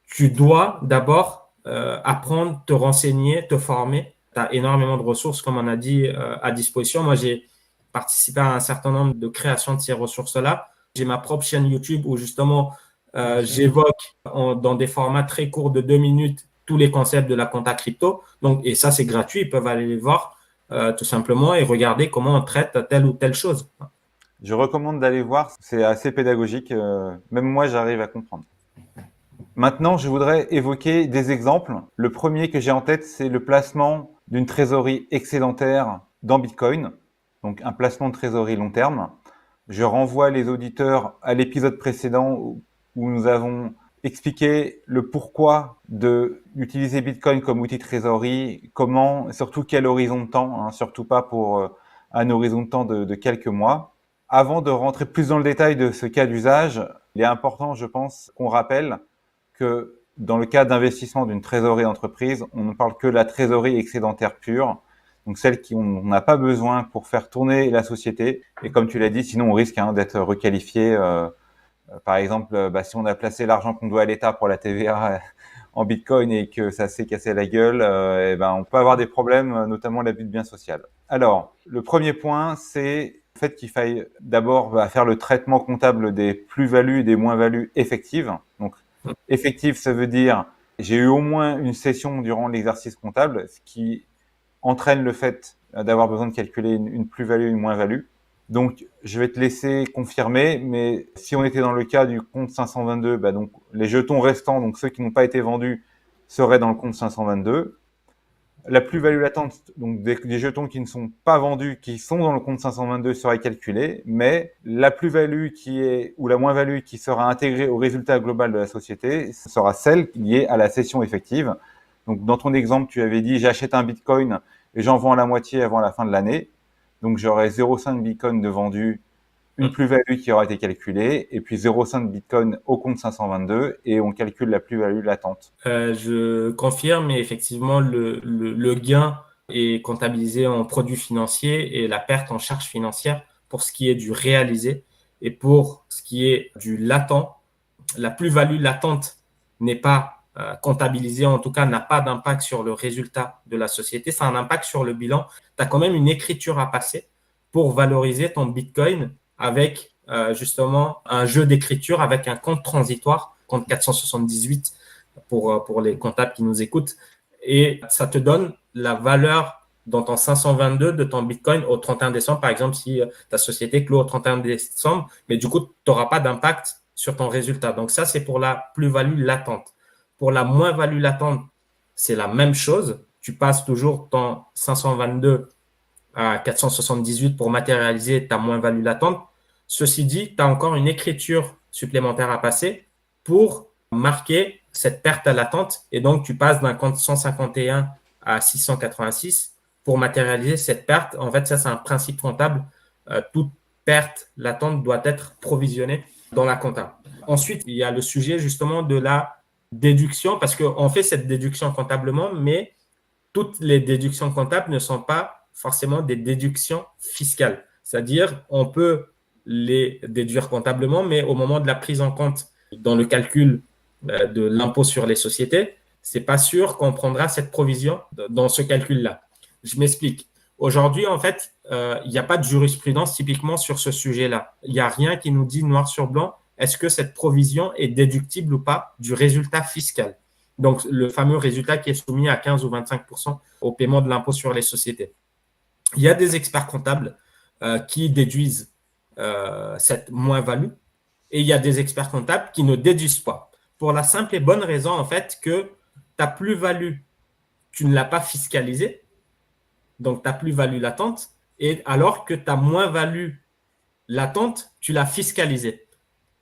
tu dois d'abord apprendre, te renseigner, te former. Tu as énormément de ressources, comme on a dit, à disposition. Moi, j'ai participé à un certain nombre de créations de ces ressources-là. J'ai ma propre chaîne YouTube où justement, j'évoque dans des formats très courts de 2 minutes tous les concepts de la compta crypto. Donc, et ça, c'est gratuit. Ils peuvent aller les voir tout simplement et regarder comment on traite telle ou telle chose. Je recommande d'aller voir. C'est assez pédagogique. Même moi, j'arrive à comprendre. Maintenant, je voudrais évoquer des exemples. Le premier que j'ai en tête, c'est le placement d'une trésorerie excédentaire dans Bitcoin, donc un placement de trésorerie long terme. Je renvoie les auditeurs à l'épisode précédent où nous avons expliqué le pourquoi d'utiliser Bitcoin comme outil de trésorerie, comment, surtout quel horizon de temps, hein, surtout pas pour un horizon de temps de quelques mois. Avant de rentrer plus dans le détail de ce cas d'usage, il est important, je pense, qu'on rappelle que dans le cas d'investissement d'une trésorerie d'entreprise, on ne parle que de la trésorerie excédentaire pure, donc celle qu'on n'a pas besoin pour faire tourner la société. Et comme tu l'as dit, sinon on risque d'être requalifié. Par exemple, si on a placé l'argent qu'on doit à l'État pour la TVA en Bitcoin et que ça s'est cassé la gueule, on peut avoir des problèmes, notamment l'abus de biens social. Alors, le premier point, c'est le fait qu'il faille d'abord faire le traitement comptable des plus-values et des moins-values effectives. Donc, effective, ça veut dire j'ai eu au moins une session durant l'exercice comptable, ce qui entraîne le fait d'avoir besoin de calculer une plus-value et une moins-value. Donc, je vais te laisser confirmer, mais si on était dans le cas du compte 522, donc les jetons restants, donc ceux qui n'ont pas été vendus, seraient dans le compte 522. La plus-value latente, donc des jetons qui ne sont pas vendus, qui sont dans le compte 522, serait calculée, mais la plus-value ou la moins-value qui sera intégrée au résultat global de la société, ce sera celle liée à la cession effective. Donc, dans ton exemple, tu avais dit, j'achète un Bitcoin et j'en vends la moitié avant la fin de l'année. Donc, j'aurai 0,5 Bitcoin de vendu, une plus-value qui aura été calculée, et puis 0,5 Bitcoin au compte 522, et on calcule la plus-value latente. Je confirme, mais effectivement, le gain est comptabilisé en produit financier et la perte en charge financière pour ce qui est du réalisé. Et pour ce qui est du latent, la plus-value latente n'est pas comptabilisée, en tout cas n'a pas d'impact sur le résultat de la société. Ça a un impact sur le bilan. Tu as quand même une écriture à passer pour valoriser ton Bitcoin avec justement un jeu d'écriture avec un compte transitoire, compte 478 pour les comptables qui nous écoutent. Et ça te donne la valeur dans ton 522 de ton Bitcoin au 31 décembre, par exemple, si ta société clôt au 31 décembre, mais du coup, tu n'auras pas d'impact sur ton résultat. Donc ça, c'est pour la plus-value latente. Pour la moins-value latente, c'est la même chose. Tu passes toujours ton 522 à 478 pour matérialiser ta moins-value latente. Ceci dit, tu as encore une écriture supplémentaire à passer pour marquer cette perte à latente. Et donc, tu passes d'un compte 151 à 686 pour matérialiser cette perte. En fait, ça, c'est un principe comptable. Toute perte latente doit être provisionnée dans la compta. Ensuite, il y a le sujet justement de la déduction, parce qu'on fait cette déduction comptablement, mais toutes les déductions comptables ne sont pas forcément des déductions fiscales. C'est-à-dire, on peut les déduire comptablement, mais au moment de la prise en compte dans le calcul de l'impôt sur les sociétés, c'est pas sûr qu'on prendra cette provision dans ce calcul-là. Je m'explique. Aujourd'hui, en fait, il n'y a pas de jurisprudence typiquement sur ce sujet-là. Il n'y a rien qui nous dit noir sur blanc, est-ce que cette provision est déductible ou pas du résultat fiscal. Donc, le fameux résultat qui est soumis à 15 ou 25% au paiement de l'impôt sur les sociétés. Il y a des experts comptables qui déduisent cette moins-value et il y a des experts comptables qui ne déduisent pas. Pour la simple et bonne raison, en fait, que ta plus-value, tu ne l'as pas fiscalisée, donc ta plus-value latente, et alors que ta moins-value latente, tu l'as fiscalisée.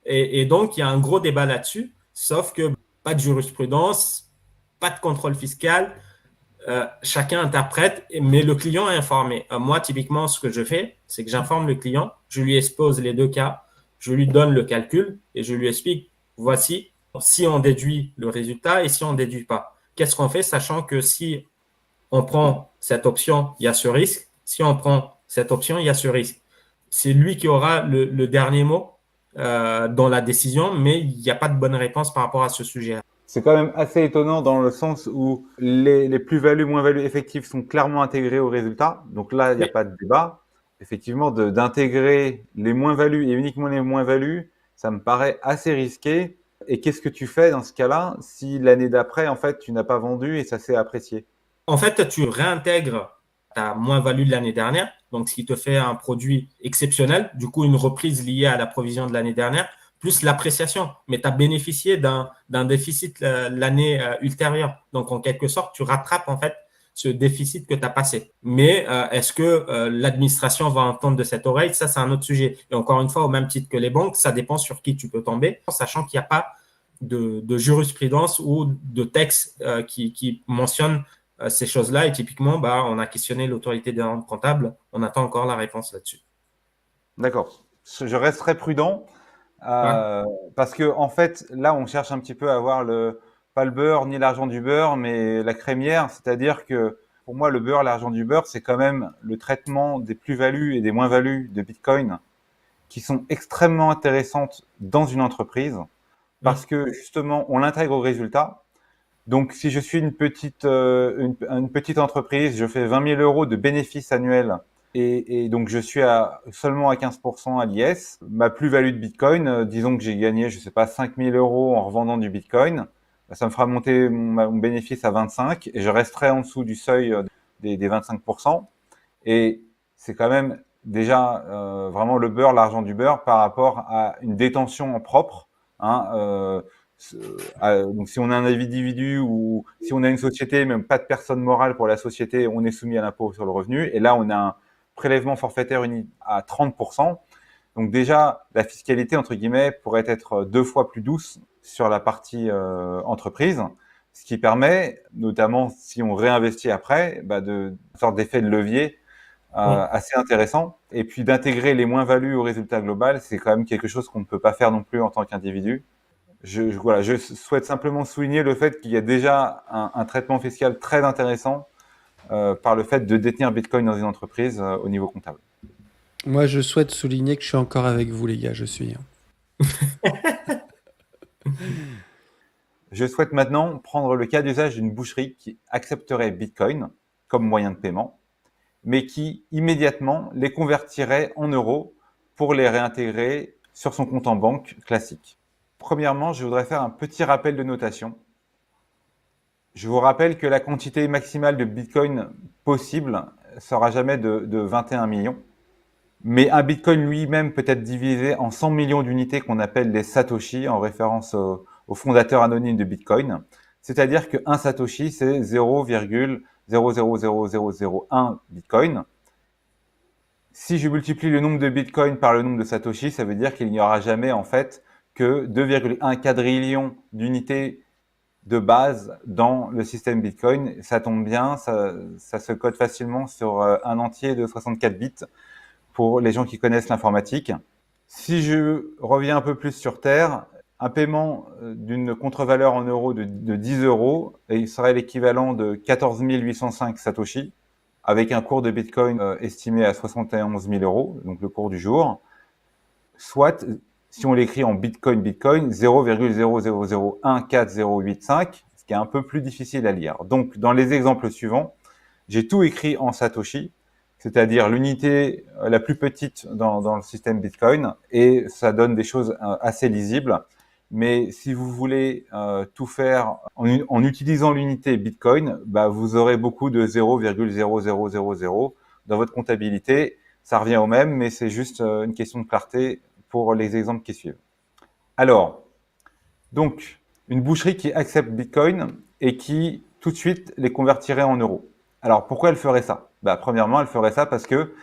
Et donc, il y a un gros débat là-dessus, sauf que pas de jurisprudence, pas de contrôle fiscal, chacun interprète, mais le client est informé. Moi, typiquement, ce que je fais, c'est que j'informe le client, je lui expose les deux cas, je lui donne le calcul et je lui explique, voici, si on déduit le résultat et si on ne déduit pas. Qu'est-ce qu'on fait, sachant que si on prend cette option, il y a ce risque. Si on prend cette option, il y a ce risque. C'est lui qui aura le dernier mot dans la décision, mais il n'y a pas de bonne réponse par rapport à ce sujet. C'est quand même assez étonnant dans le sens où les plus-values, moins-values effectives sont clairement intégrées au résultat. Donc là, il n'y a pas de débat. Effectivement, d'intégrer les moins-values et uniquement les moins-values, ça me paraît assez risqué. Et qu'est-ce que tu fais dans ce cas-là si l'année d'après, en fait, tu n'as pas vendu et ça s'est apprécié? En fait, tu réintègres ta moins-value de l'année dernière, donc ce qui te fait un produit exceptionnel, du coup une reprise liée à la provision de l'année dernière, plus l'appréciation. Mais tu as bénéficié d'un déficit l'année ultérieure. Donc, en quelque sorte, tu rattrapes en fait ce déficit que tu as passé. Mais est-ce que l'administration va entendre de cette oreille? Ça, c'est un autre sujet. Et encore une fois, au même titre que les banques, ça dépend sur qui tu peux tomber, sachant qu'il n'y a pas de jurisprudence ou de texte qui mentionne ces choses-là. Et typiquement, on a questionné l'autorité des normes comptables. On attend encore la réponse là-dessus. D'accord. Je resterai prudent Ouais. parce que en fait, là, on cherche un petit peu à avoir pas le beurre ni l'argent du beurre, mais la crémière. C'est-à-dire que pour moi, le beurre, l'argent du beurre, c'est quand même le traitement des plus-values et des moins-values de Bitcoin qui sont extrêmement intéressantes dans une entreprise parce que justement, on l'intègre au résultat. Donc, si je suis une petite entreprise, je fais 20 000 euros de bénéfices annuels et donc je suis seulement à 15% à l'IS. Ma plus-value de Bitcoin, disons que j'ai gagné, je sais pas, 5 000 euros en revendant du Bitcoin, ça me fera monter mon bénéfice à 25 et je resterai en dessous du seuil des 25%. Et c'est quand même déjà vraiment le beurre, l'argent du beurre par rapport à une détention en propre. Hein, donc si on a un individu ou si on a une société, même pas de personne morale pour la société, on est soumis à l'impôt sur le revenu. Et là, on a un prélèvement forfaitaire uni à 30%. Donc déjà, la fiscalité, entre guillemets, pourrait être 2 fois plus douce sur la partie entreprise, ce qui permet, notamment si on réinvestit après, de une sorte d'effet de levier assez intéressant. Et puis d'intégrer les moins-values au résultat global, c'est quand même quelque chose qu'on ne peut pas faire non plus en tant qu'individu. Voilà, je souhaite simplement souligner le fait qu'il y a déjà un traitement fiscal très intéressant par le fait de détenir Bitcoin dans une entreprise au niveau comptable. Moi, je souhaite souligner que je suis encore avec vous, les gars, je suis. Je souhaite maintenant prendre le cas d'usage d'une boucherie qui accepterait Bitcoin comme moyen de paiement, mais qui immédiatement les convertirait en euros pour les réintégrer sur son compte en banque classique. Premièrement, je voudrais faire un petit rappel de notation. Je vous rappelle que la quantité maximale de Bitcoin possible sera jamais de 21 millions. Mais un Bitcoin lui-même peut être divisé en 100 millions d'unités qu'on appelle les Satoshi, en référence au fondateur anonyme de Bitcoin. C'est-à-dire qu'un Satoshi, c'est 0,000001 Bitcoin. Si je multiplie le nombre de Bitcoin par le nombre de Satoshi, ça veut dire qu'il n'y aura jamais en fait que 2,1 quadrillion d'unités de base dans le système Bitcoin. Ça tombe bien, ça se code facilement sur un entier de 64 bits pour les gens qui connaissent l'informatique. Si je reviens un peu plus sur Terre, un paiement d'une contre-valeur en euros de 10 euros il serait l'équivalent de 14 805 Satoshi, avec un cours de Bitcoin estimé à 71 000 euros, donc le cours du jour, soit, si on l'écrit en Bitcoin, 0,0001408,5, ce qui est un peu plus difficile à lire. Donc, dans les exemples suivants, j'ai tout écrit en Satoshi, c'est-à-dire l'unité la plus petite dans le système Bitcoin, et ça donne des choses assez lisibles. Mais si vous voulez tout faire en utilisant l'unité Bitcoin, vous aurez beaucoup de 0,0000 dans votre comptabilité. Ça revient au même, mais c'est juste une question de clarté pour les exemples qui suivent. Alors, donc, une boucherie qui accepte Bitcoin et qui tout de suite les convertirait en euros. Alors, pourquoi elle ferait ça? Premièrement, elle ferait ça parce que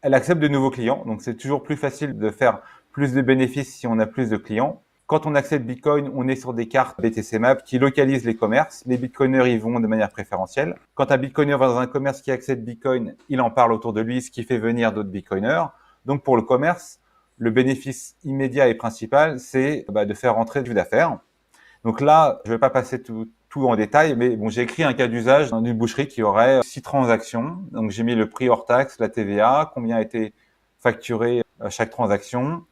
elle accepte de nouveaux clients. Donc, c'est toujours plus facile de faire plus de bénéfices si on a plus de clients. Quand on accepte Bitcoin, on est sur des cartes BTC Map qui localisent les commerces. Les Bitcoiners y vont de manière préférentielle. Quand un Bitcoiner va dans un commerce qui accepte Bitcoin, il en parle autour de lui, ce qui fait venir d'autres Bitcoiners. Donc, pour le commerce, le bénéfice immédiat et principal, c'est de faire rentrer du d'affaires. Donc là, je ne vais pas passer tout en détail, mais bon, j'ai écrit un cas d'usage d'une boucherie qui aurait 6 transactions. Donc j'ai mis le prix hors taxe, la TVA, combien a été facturé chaque transaction,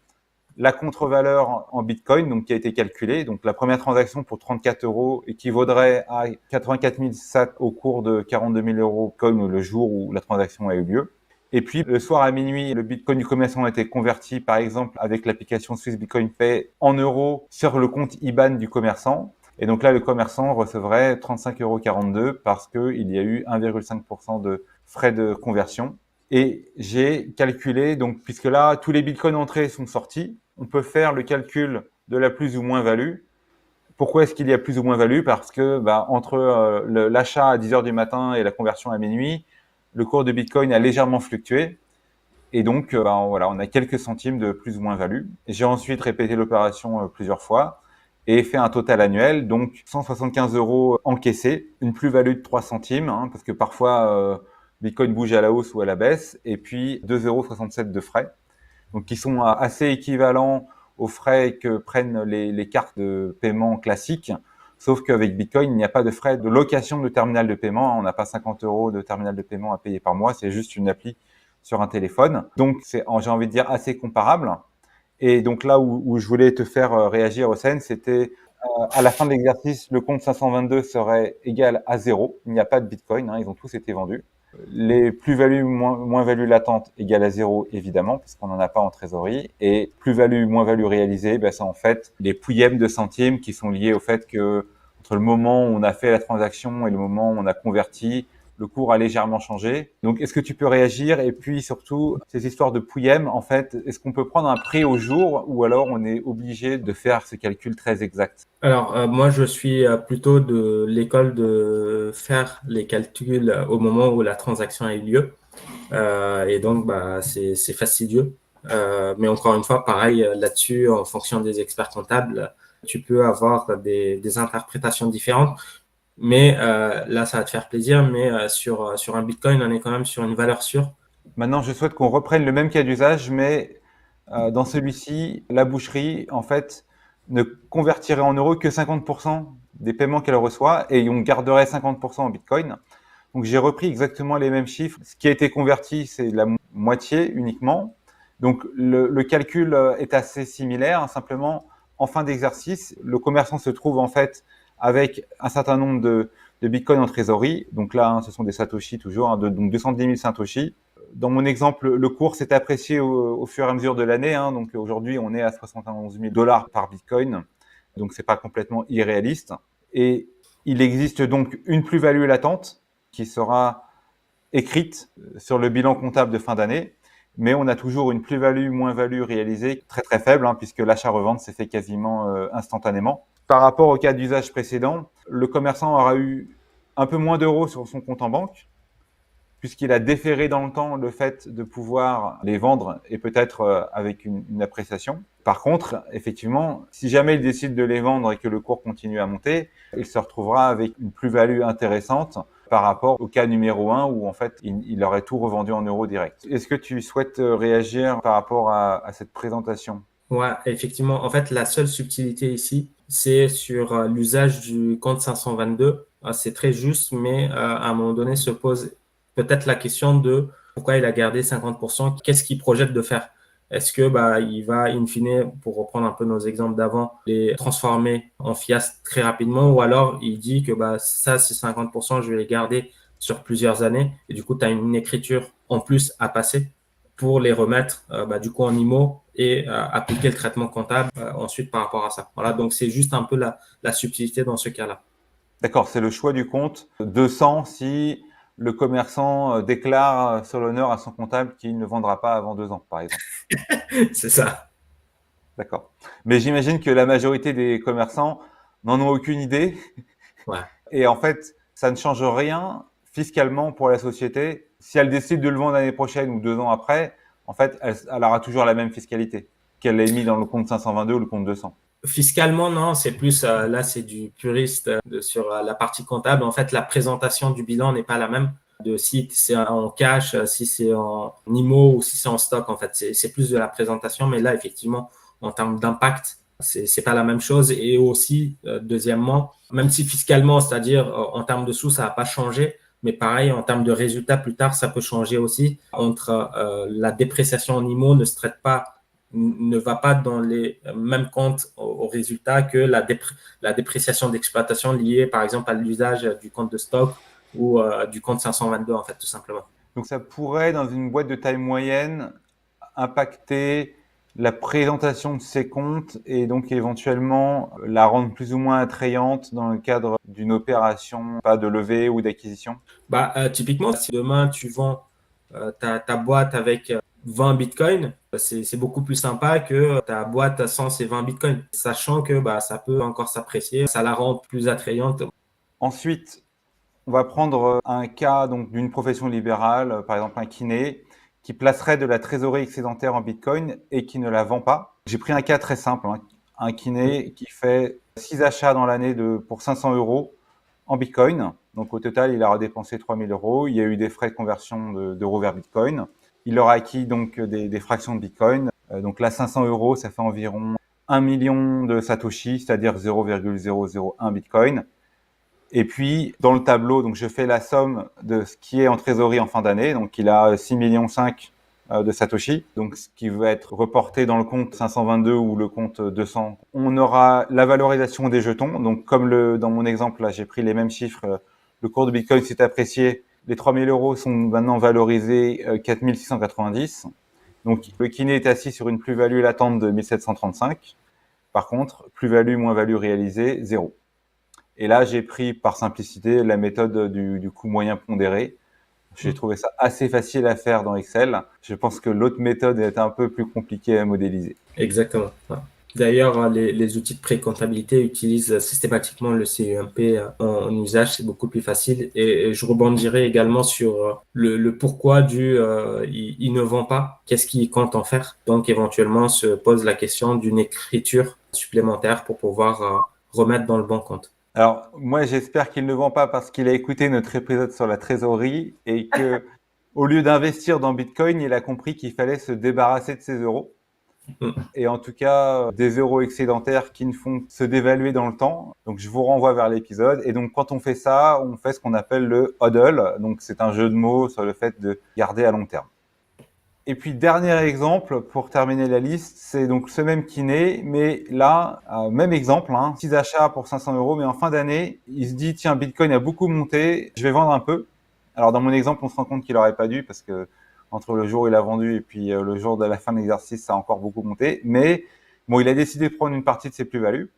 la contre-valeur en Bitcoin, donc qui a été calculée. Donc la première transaction pour 34 euros équivaudrait à 84 000 SAT au cours de 42 000 euros comme le jour où la transaction a eu lieu. Et puis, le soir à minuit, le Bitcoin du commerçant a été converti, par exemple, avec l'application Swiss Bitcoin Pay en euros sur le compte IBAN du commerçant. Et donc là, le commerçant recevrait 35,42 € parce qu'il y a eu 1,5% de frais de conversion. Et j'ai calculé, donc, puisque là, tous les Bitcoins entrés sont sortis, on peut faire le calcul de la plus ou moins value. Pourquoi est-ce qu'il y a plus ou moins value? Parce que entre l'achat à 10 heures du matin et la conversion à minuit, le cours de Bitcoin a légèrement fluctué. Et donc, voilà, on a quelques centimes de plus ou moins value. J'ai ensuite répété l'opération plusieurs fois et fait un total annuel, donc 175 euros encaissés, une plus-value de 3 centimes, hein, parce que parfois Bitcoin bouge à la hausse ou à la baisse, et puis 2,67 € de frais, donc qui sont assez équivalents aux frais que prennent les cartes de paiement classiques, sauf qu'avec Bitcoin, il n'y a pas de frais de location de terminal de paiement. On n'a pas 50 € de terminal de paiement à payer par mois, c'est juste une appli sur un téléphone. Donc, c'est, j'ai envie de dire, assez comparable. Et donc là où je voulais te faire réagir, Hossein, c'était à la fin de l'exercice, le compte 522 serait égal à 0. Il n'y a pas de Bitcoin, hein, ils ont tous été vendus. Les plus-values, moins-values latentes égale à 0, évidemment, parce qu'on n'en a pas en trésorerie. Et plus-value, moins-value réalisée, c'est en fait les pouillèmes de centimes qui sont liés au fait que entre le moment où on a fait la transaction et le moment où on a converti, le cours a légèrement changé. Donc, est-ce que tu peux réagir? Et puis, surtout, ces histoires de pouillèmes, en fait, est-ce qu'on peut prendre un prix au jour ou alors on est obligé de faire ce calcul très exact? Alors, moi, je suis plutôt de l'école de faire les calculs au moment où la transaction a eu lieu. Et donc, c'est fastidieux. Mais encore une fois, pareil, là-dessus, en fonction des experts comptables, tu peux avoir des interprétations différentes. Mais là, ça va te faire plaisir. Mais sur un Bitcoin, on est quand même sur une valeur sûre. Maintenant, je souhaite qu'on reprenne le même cas d'usage, mais dans celui-ci, la boucherie, en fait, ne convertirait en euros que 50% des paiements qu'elle reçoit et on garderait 50% en Bitcoin. Donc, j'ai repris exactement les mêmes chiffres. Ce qui a été converti, c'est la moitié uniquement. Donc, le calcul est assez similaire. Hein. Simplement, en fin d'exercice, le commerçant se trouve en fait avec un certain nombre de Bitcoin en trésorerie. Donc là, hein, ce sont des Satoshi toujours, hein, donc 210 000 Satoshi. Dans mon exemple, le cours s'est apprécié au fur et à mesure de l'année. Hein, donc aujourd'hui, on est à 71 000 $ par Bitcoin. Donc, c'est pas complètement irréaliste. Et il existe donc une plus-value latente qui sera écrite sur le bilan comptable de fin d'année. Mais on a toujours une plus-value, moins-value réalisée très très faible, hein, puisque l'achat-revente s'est fait quasiment instantanément. Par rapport au cas d'usage précédent, le commerçant aura eu un peu moins d'euros sur son compte en banque, puisqu'il a déféré dans le temps le fait de pouvoir les vendre et peut-être avec une appréciation. Par contre, effectivement, si jamais il décide de les vendre et que le cours continue à monter, il se retrouvera avec une plus-value intéressante par rapport au cas numéro 1 où en fait il aurait tout revendu en euros direct. Est-ce que tu souhaites réagir par rapport à cette présentation? Ouais, effectivement. En fait, la seule subtilité ici, c'est sur l'usage du compte 522. C'est très juste, mais à un moment donné se pose peut-être la question de pourquoi il a gardé 50%. Qu'est-ce qu'il projette de faire? Est-ce que il va, in fine, pour reprendre un peu nos exemples d'avant, les transformer en fiat très rapidement, ou alors il dit que ça, c'est 50%, je vais les garder sur plusieurs années, et du coup, tu as une écriture en plus à passer pour les remettre du coup en IMO et appliquer le traitement comptable ensuite par rapport à ça. Voilà, donc c'est juste un peu la subtilité dans ce cas-là. D'accord, c'est le choix du compte 200 si le commerçant déclare sur l'honneur à son comptable qu'il ne vendra pas avant 2 ans, par exemple. C'est ça. D'accord. Mais j'imagine que la majorité des commerçants n'en ont aucune idée. Ouais. Et en fait, ça ne change rien fiscalement pour la société. Si elle décide de le vendre l'année prochaine ou 2 ans après, en fait, elle aura toujours la même fiscalité qu'elle l'ait mis dans le compte 522 ou le compte 200. Fiscalement, non, c'est plus, là, c'est du puriste sur la partie comptable. En fait, la présentation du bilan n'est pas la même de si c'est en cash, si c'est en IMO ou si c'est en stock. En fait, c'est plus de la présentation. Mais là, effectivement, en termes d'impact, c'est pas la même chose. Et aussi, deuxièmement, même si fiscalement, c'est-à-dire en termes de sous, ça n'a pas changé, mais pareil, en termes de résultats, plus tard, ça peut changer aussi. Entre la dépréciation en IMO ne va pas dans les mêmes comptes au résultat que la dépréciation d'exploitation liée, par exemple, à l'usage du compte de stock ou du compte 522, en fait, tout simplement. Donc ça pourrait, dans une boîte de taille moyenne, impacter la présentation de ces comptes et donc éventuellement la rendre plus ou moins attrayante dans le cadre d'une opération, pas de levée ou d'acquisition. Typiquement, si demain tu vends ta boîte avec 20 bitcoins, c'est beaucoup plus sympa que ta boîte à 100, c'est 20 bitcoins, sachant que ça peut encore s'apprécier, ça la rend plus attrayante. Ensuite, on va prendre un cas donc d'une profession libérale, par exemple un kiné, qui placerait de la trésorerie excédentaire en Bitcoin et qui ne la vend pas. J'ai pris un cas très simple, hein. Un kiné qui fait 6 achats dans l'année pour 500 euros en Bitcoin. Donc au total, il aura dépensé 3000 euros. Il y a eu des frais de conversion d'euros vers Bitcoin. Il aura acquis donc des fractions de Bitcoin. Donc là, 500 euros, ça fait environ 1 million de Satoshi, c'est-à-dire 0,001 Bitcoin. Et puis, dans le tableau, donc je fais la somme de ce qui est en trésorerie en fin d'année. Donc, il a 6,5 millions de Satoshi. Donc, ce qui va être reporté dans le compte 522 ou le compte 200. On aura la valorisation des jetons. Donc, comme dans mon exemple, là, j'ai pris les mêmes chiffres. Le cours de Bitcoin s'est apprécié. Les 3000 euros sont maintenant valorisés 4690. Donc, le kiné est assis sur une plus-value latente de 1735. Par contre, plus-value, moins-value réalisée, 0. Et là, j'ai pris par simplicité la méthode du coût moyen pondéré. J'ai trouvé ça assez facile à faire dans Excel. Je pense que l'autre méthode est un peu plus compliquée à modéliser. Exactement. Ouais. D'ailleurs, les outils de pré-comptabilité utilisent systématiquement le CEMP en usage, c'est beaucoup plus facile. Et je rebondirai également sur le pourquoi il ne vend pas, qu'est-ce qu'il compte en faire. Donc, éventuellement, se pose la question d'une écriture supplémentaire pour pouvoir remettre dans le bon compte. Alors, moi, j'espère qu'il ne vend pas parce qu'il a écouté notre épisode sur la trésorerie et que, au lieu d'investir dans Bitcoin, il a compris qu'il fallait se débarrasser de ses euros. Et en tout cas, des euros excédentaires qui ne font que se dévaluer dans le temps. Donc, je vous renvoie vers l'épisode. Et donc, quand on fait ça, on fait ce qu'on appelle le hodl. Donc, c'est un jeu de mots sur le fait de garder à long terme. Et puis, dernier exemple, pour terminer la liste, c'est donc ce même kiné, mais là, même exemple, 6 achats pour 500 euros, mais en fin d'année, il se dit, tiens, Bitcoin a beaucoup monté, je vais vendre un peu. Alors, dans mon exemple, on se rend compte qu'il n'aurait pas dû, parce que entre le jour où il a vendu et puis le jour de la fin de l'exercice, ça a encore beaucoup monté. Mais bon, il a décidé de prendre une partie de ses plus-values.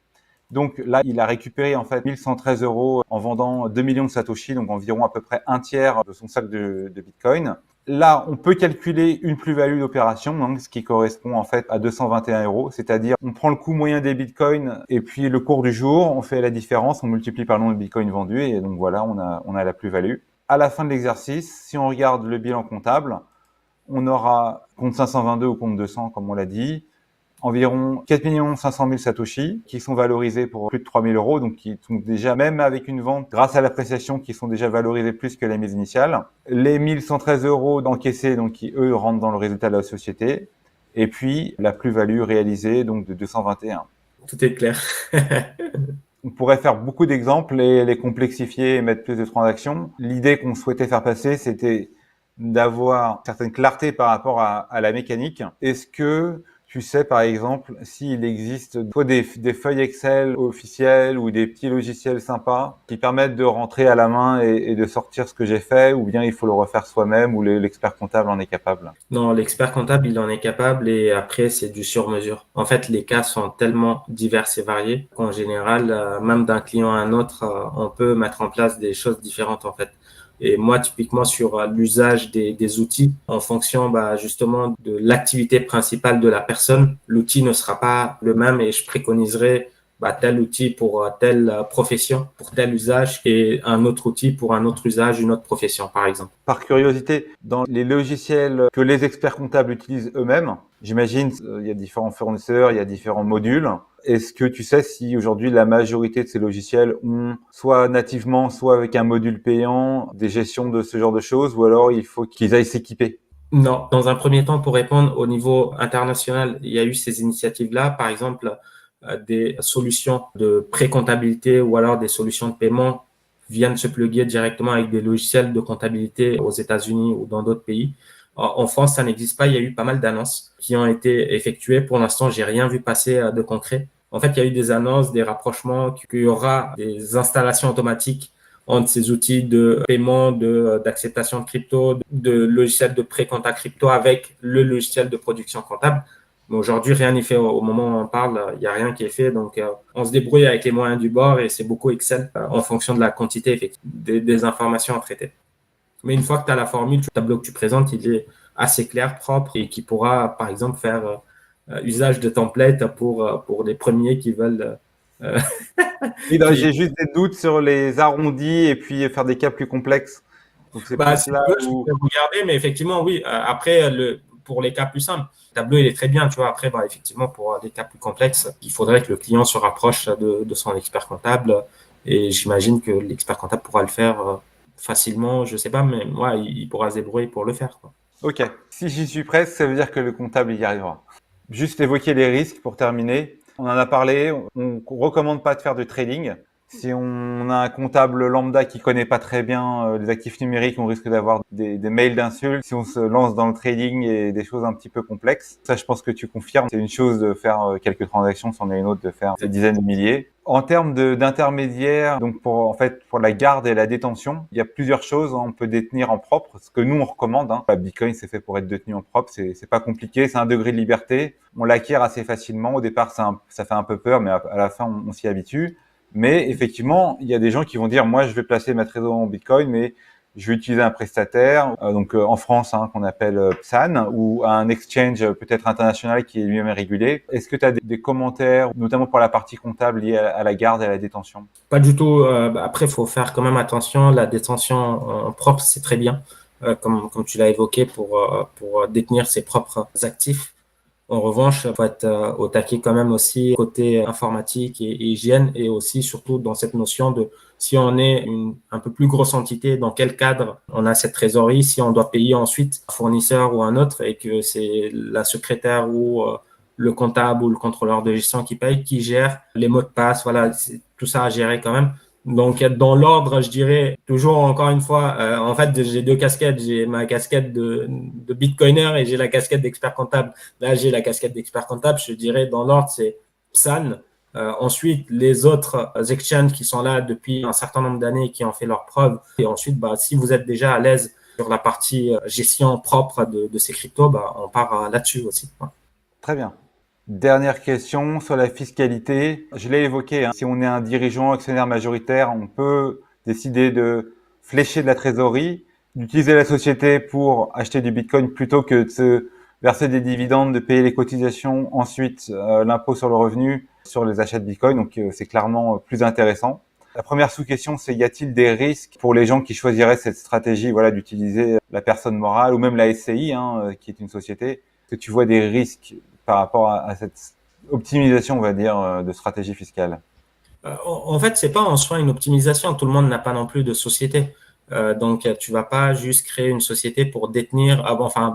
Donc là, il a récupéré en fait 1113 euros en vendant 2 millions de Satoshi, donc environ à peu près un tiers de son sac de Bitcoin. Là, on peut calculer une plus-value d'opération, ce qui correspond en fait à 221 euros. C'est-à-dire, on prend le coût moyen des bitcoins et puis le cours du jour, on fait la différence, on multiplie par le nombre de bitcoins vendus et donc voilà, on a la plus-value. À la fin de l'exercice, si on regarde le bilan comptable, on aura compte 522 ou compte 200, comme on l'a dit, environ 4 500 000 Satoshi qui sont valorisés pour plus de 3 000 euros, donc qui sont déjà, même avec une vente, grâce à l'appréciation, qui sont déjà valorisés plus que la mise initiale. Les 1113 euros d'encaissés, donc qui eux rentrent dans le résultat de la société. Et puis la plus-value réalisée, donc de 221. Tout est clair. On pourrait faire beaucoup d'exemples et les complexifier et mettre plus de transactions. L'idée qu'on souhaitait faire passer, c'était d'avoir une certaine clarté par rapport à la mécanique. Est-ce que tu sais, par exemple, s'il existe soit des feuilles Excel officielles ou des petits logiciels sympas qui permettent de rentrer à la main et de sortir ce que j'ai fait, ou bien il faut le refaire soi-même, ou l'expert comptable en est capable? Non, l'expert comptable, il en est capable et après, c'est du sur-mesure. En fait, les cas sont tellement divers et variés qu'en général, même d'un client à un autre, on peut mettre en place des choses différentes, en fait. Et moi, typiquement, sur l'usage des outils, en fonction justement de l'activité principale de la personne, l'outil ne sera pas le même et je préconiserai tel outil pour telle profession, pour tel usage et un autre outil pour un autre usage, une autre profession, par exemple. Par curiosité, dans les logiciels que les experts comptables utilisent eux-mêmes, j'imagine il y a différents fournisseurs, il y a différents modules. Est-ce que tu sais si aujourd'hui la majorité de ces logiciels ont soit nativement, soit avec un module payant, des gestions de ce genre de choses, ou alors il faut qu'ils aillent s'équiper? Non, dans un premier temps, pour répondre au niveau international, il y a eu ces initiatives-là, par exemple, des solutions de pré-comptabilité ou alors des solutions de paiement viennent se plugger directement avec des logiciels de comptabilité aux États-Unis ou dans d'autres pays. En France, ça n'existe pas. Il y a eu pas mal d'annonces qui ont été effectuées. Pour l'instant, j'ai rien vu passer de concret. En fait, il y a eu des annonces, des rapprochements, qu'il y aura des installations automatiques entre ces outils de paiement, d'acceptation de crypto, de logiciels de pré-compta crypto avec le logiciel de production comptable. Mais aujourd'hui, rien n'est fait au moment où on parle. Il n'y a rien qui est fait. Donc, on se débrouille avec les moyens du bord et c'est beaucoup Excel en fonction de la quantité effective des informations à traiter. Mais une fois que tu as la formule, le tableau que tu présentes, il est assez clair, propre et qui pourra, par exemple, faire usage de templates pour les premiers qui veulent. Oui, non, j'ai juste des doutes sur les arrondis et puis faire des cas plus complexes. Donc c'est plus Si tu là veux, je où. peux regarder, mais effectivement, oui. Après, pour les cas plus simples, le tableau, il est très bien, tu vois. Après, effectivement, pour des cas plus complexes, il faudrait que le client se rapproche de son expert comptable. Et j'imagine que l'expert comptable pourra le faire facilement, je sais pas, mais ouais, il pourra se débrouiller pour le faire, quoi. Ok, si j'y suis presque, ça veut dire que le comptable y arrivera. Juste évoquer les risques pour terminer. On en a parlé, on recommande pas de faire de trading. Si on a un comptable lambda qui connaît pas très bien les actifs numériques, on risque d'avoir des mails d'insultes. Si on se lance dans le trading et des choses un petit peu complexes, ça je pense que tu confirmes. C'est une chose de faire quelques transactions, c'en est une autre de faire des dizaines de milliers. En termes d'intermédiaires, donc pour la garde et la détention, il y a plusieurs choses. On peut détenir en propre, ce que nous on recommande. Bitcoin c'est fait pour être détenu en propre, c'est pas compliqué, c'est un degré de liberté. On l'acquiert assez facilement. Au départ ça fait un peu peur, mais à la fin on s'y habitue. Mais effectivement, il y a des gens qui vont dire, moi, je vais placer ma trésorerie en Bitcoin, mais je vais utiliser un prestataire, en France, qu'on appelle PSAN, ou un exchange peut-être international qui est lui-même régulé. Est-ce que tu as des commentaires, notamment pour la partie comptable liée à la garde et à la détention? Pas du tout. Après, il faut faire quand même attention. La détention en propre, c'est très bien, comme tu l'as évoqué, pour détenir ses propres actifs. En revanche, il faut être au taquet quand même aussi côté informatique et hygiène et aussi surtout dans cette notion de si on est une un peu plus grosse entité, dans quel cadre on a cette trésorerie, si on doit payer ensuite un fournisseur ou un autre et que c'est la secrétaire ou le comptable ou le contrôleur de gestion qui paye, qui gère les mots de passe, voilà, c'est tout ça à gérer quand même. Donc, dans l'ordre, je dirais, toujours encore une fois, en fait, j'ai deux casquettes. J'ai ma casquette de Bitcoiner et j'ai la casquette d'expert comptable. Là, j'ai la casquette d'expert comptable. Je dirais, dans l'ordre, c'est PSAN. Ensuite, les autres exchanges qui sont là depuis un certain nombre d'années et qui ont fait leurs preuves. Et ensuite, si vous êtes déjà à l'aise sur la partie gestion propre de ces cryptos, on part là-dessus aussi. Très bien. Dernière question sur la fiscalité. Je l'ai évoqué, si on est un dirigeant actionnaire majoritaire, on peut décider de flécher de la trésorerie, d'utiliser la société pour acheter du Bitcoin plutôt que de se verser des dividendes, de payer les cotisations, ensuite l'impôt sur le revenu sur les achats de Bitcoin. Donc c'est clairement plus intéressant. La première sous-question, c'est y a-t-il des risques pour les gens qui choisiraient cette stratégie, d'utiliser la personne morale ou même la SCI, qui est une société? Est-ce que tu vois des risques par rapport à cette optimisation, on va dire, de stratégie fiscale? En fait, c'est pas en soi une optimisation. Tout le monde n'a pas non plus de société. Donc, tu vas pas juste créer une société pour détenir,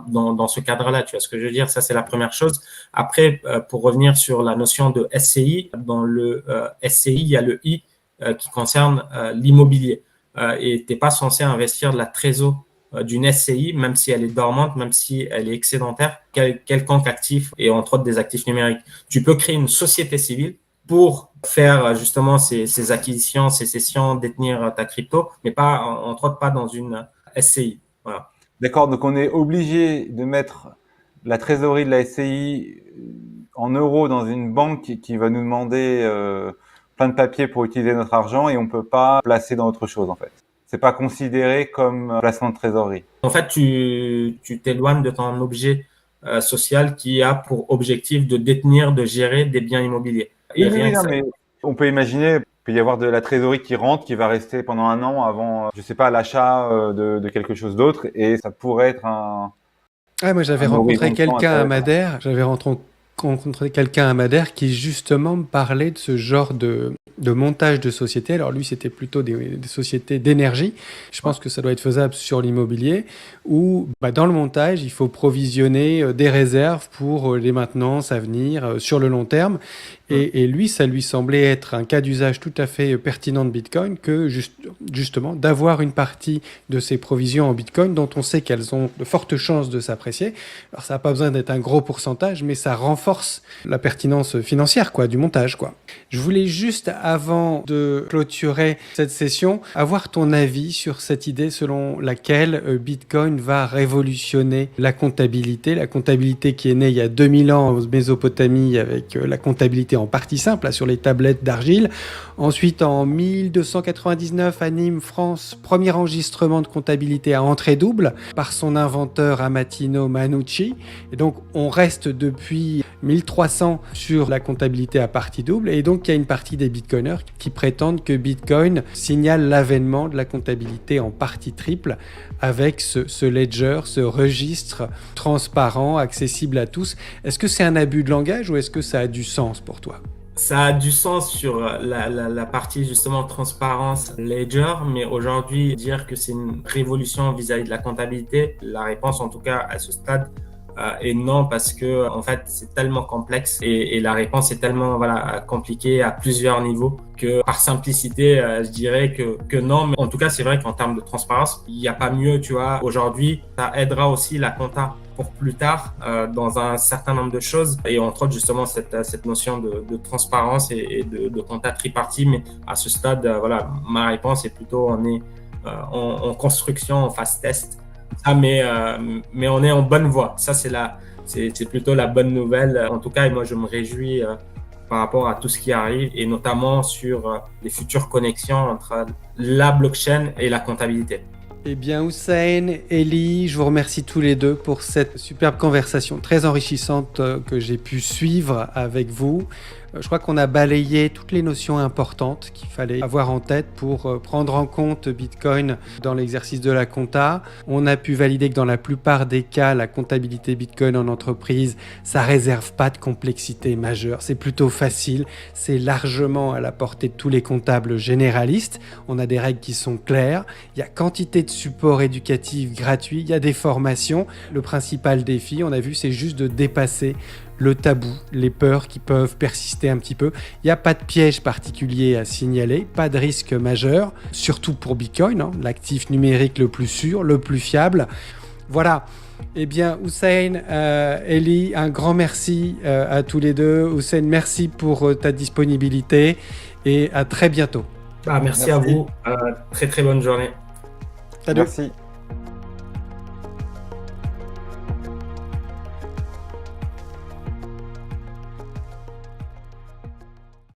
dans ce cadre-là, tu vois ce que je veux dire? Ça, c'est la première chose. Après, pour revenir sur la notion de SCI, dans le SCI, il y a le I qui concerne l'immobilier. Et t'es pas censé investir de la trésorerie d'une SCI, même si elle est dormante, même si elle est excédentaire, quelconque actif et entre autres des actifs numériques. Tu peux créer une société civile pour faire justement ces acquisitions, ces cessions, détenir ta crypto, mais pas, entre autres, pas dans une SCI. Voilà. D'accord, donc on est obligé de mettre la trésorerie de la SCI en euros dans une banque qui va nous demander plein de papiers pour utiliser notre argent et on peut pas placer dans autre chose en fait. C'est pas considéré comme placement de trésorerie. En fait, tu t'éloignes de ton objet social qui a pour objectif de détenir, de gérer des biens immobiliers. Oui, mais on peut imaginer, il peut y avoir de la trésorerie qui rentre, qui va rester pendant un an avant, je sais pas, l'achat de quelque chose d'autre, et ça pourrait être un. Moi, j'avais rencontré quelqu'un à Madère. Rencontré quelqu'un à Madère qui justement me parlait de ce genre de montage de société. Alors lui, c'était plutôt des sociétés d'énergie. Je pense que ça doit être faisable sur l'immobilier, où dans le montage, il faut provisionner des réserves pour les maintenances à venir sur le long terme. Et lui, ça lui semblait être un cas d'usage tout à fait pertinent de Bitcoin que justement d'avoir une partie de ces provisions en Bitcoin dont on sait qu'elles ont de fortes chances de s'apprécier. Alors ça n'a pas besoin d'être un gros pourcentage, mais ça renforce la pertinence financière du montage. Je voulais juste, avant de clôturer cette session, avoir ton avis sur cette idée selon laquelle Bitcoin va révolutionner la comptabilité qui est née il y a 2000 ans en Mésopotamie avec la comptabilité en partie simple, sur les tablettes d'argile. Ensuite, en 1299, à Nîmes, France, premier enregistrement de comptabilité à entrée double par son inventeur Amatino Manucci. Et donc, on reste depuis 1300 sur la comptabilité à partie double. Et donc, il y a une partie des bitcoiners qui prétendent que Bitcoin signale l'avènement de la comptabilité en partie triple avec ce ledger, ce registre transparent, accessible à tous. Est-ce que c'est un abus de langage ou est-ce que ça a du sens pour toi ? Ça a du sens sur la partie justement transparence ledger, mais aujourd'hui, dire que c'est une révolution vis-à-vis de la comptabilité, la réponse en tout cas à ce stade est non, parce que en fait c'est tellement complexe et la réponse est tellement compliquée à plusieurs niveaux que par simplicité je dirais que non, mais en tout cas c'est vrai qu'en termes de transparence il n'y a pas mieux, tu vois. Aujourd'hui ça aidera aussi la compta pour plus tard dans un certain nombre de choses, et entre autres justement cette notion de transparence et de compta tripartite. Mais à ce stade ma réponse est plutôt on est en construction, en phase test. Mais on est en bonne voie. Ça, c'est plutôt la bonne nouvelle. En tout cas, et moi, je me réjouis par rapport à tout ce qui arrive, et notamment sur les futures connexions entre la blockchain et la comptabilité. Eh bien, Hussein, Elie, je vous remercie tous les deux pour cette superbe conversation très enrichissante que j'ai pu suivre avec vous. Je crois qu'on a balayé toutes les notions importantes qu'il fallait avoir en tête pour prendre en compte Bitcoin dans l'exercice de la compta. On a pu valider que dans la plupart des cas, la comptabilité Bitcoin en entreprise, ça réserve pas de complexité majeure. C'est plutôt facile. C'est largement à la portée de tous les comptables généralistes. On a des règles qui sont claires. Il y a quantité de supports éducatifs gratuits. Il y a des formations. Le principal défi, on a vu, c'est juste de dépasser le tabou, les peurs qui peuvent persister un petit peu. Il n'y a pas de piège particulier à signaler, pas de risque majeur, surtout pour Bitcoin, l'actif numérique le plus sûr, le plus fiable. Voilà. Eh bien, Hussein, Elie, un grand merci à tous les deux. Hussein, merci pour ta disponibilité et à très bientôt. Merci à vous. Très très bonne journée. Salut. Merci.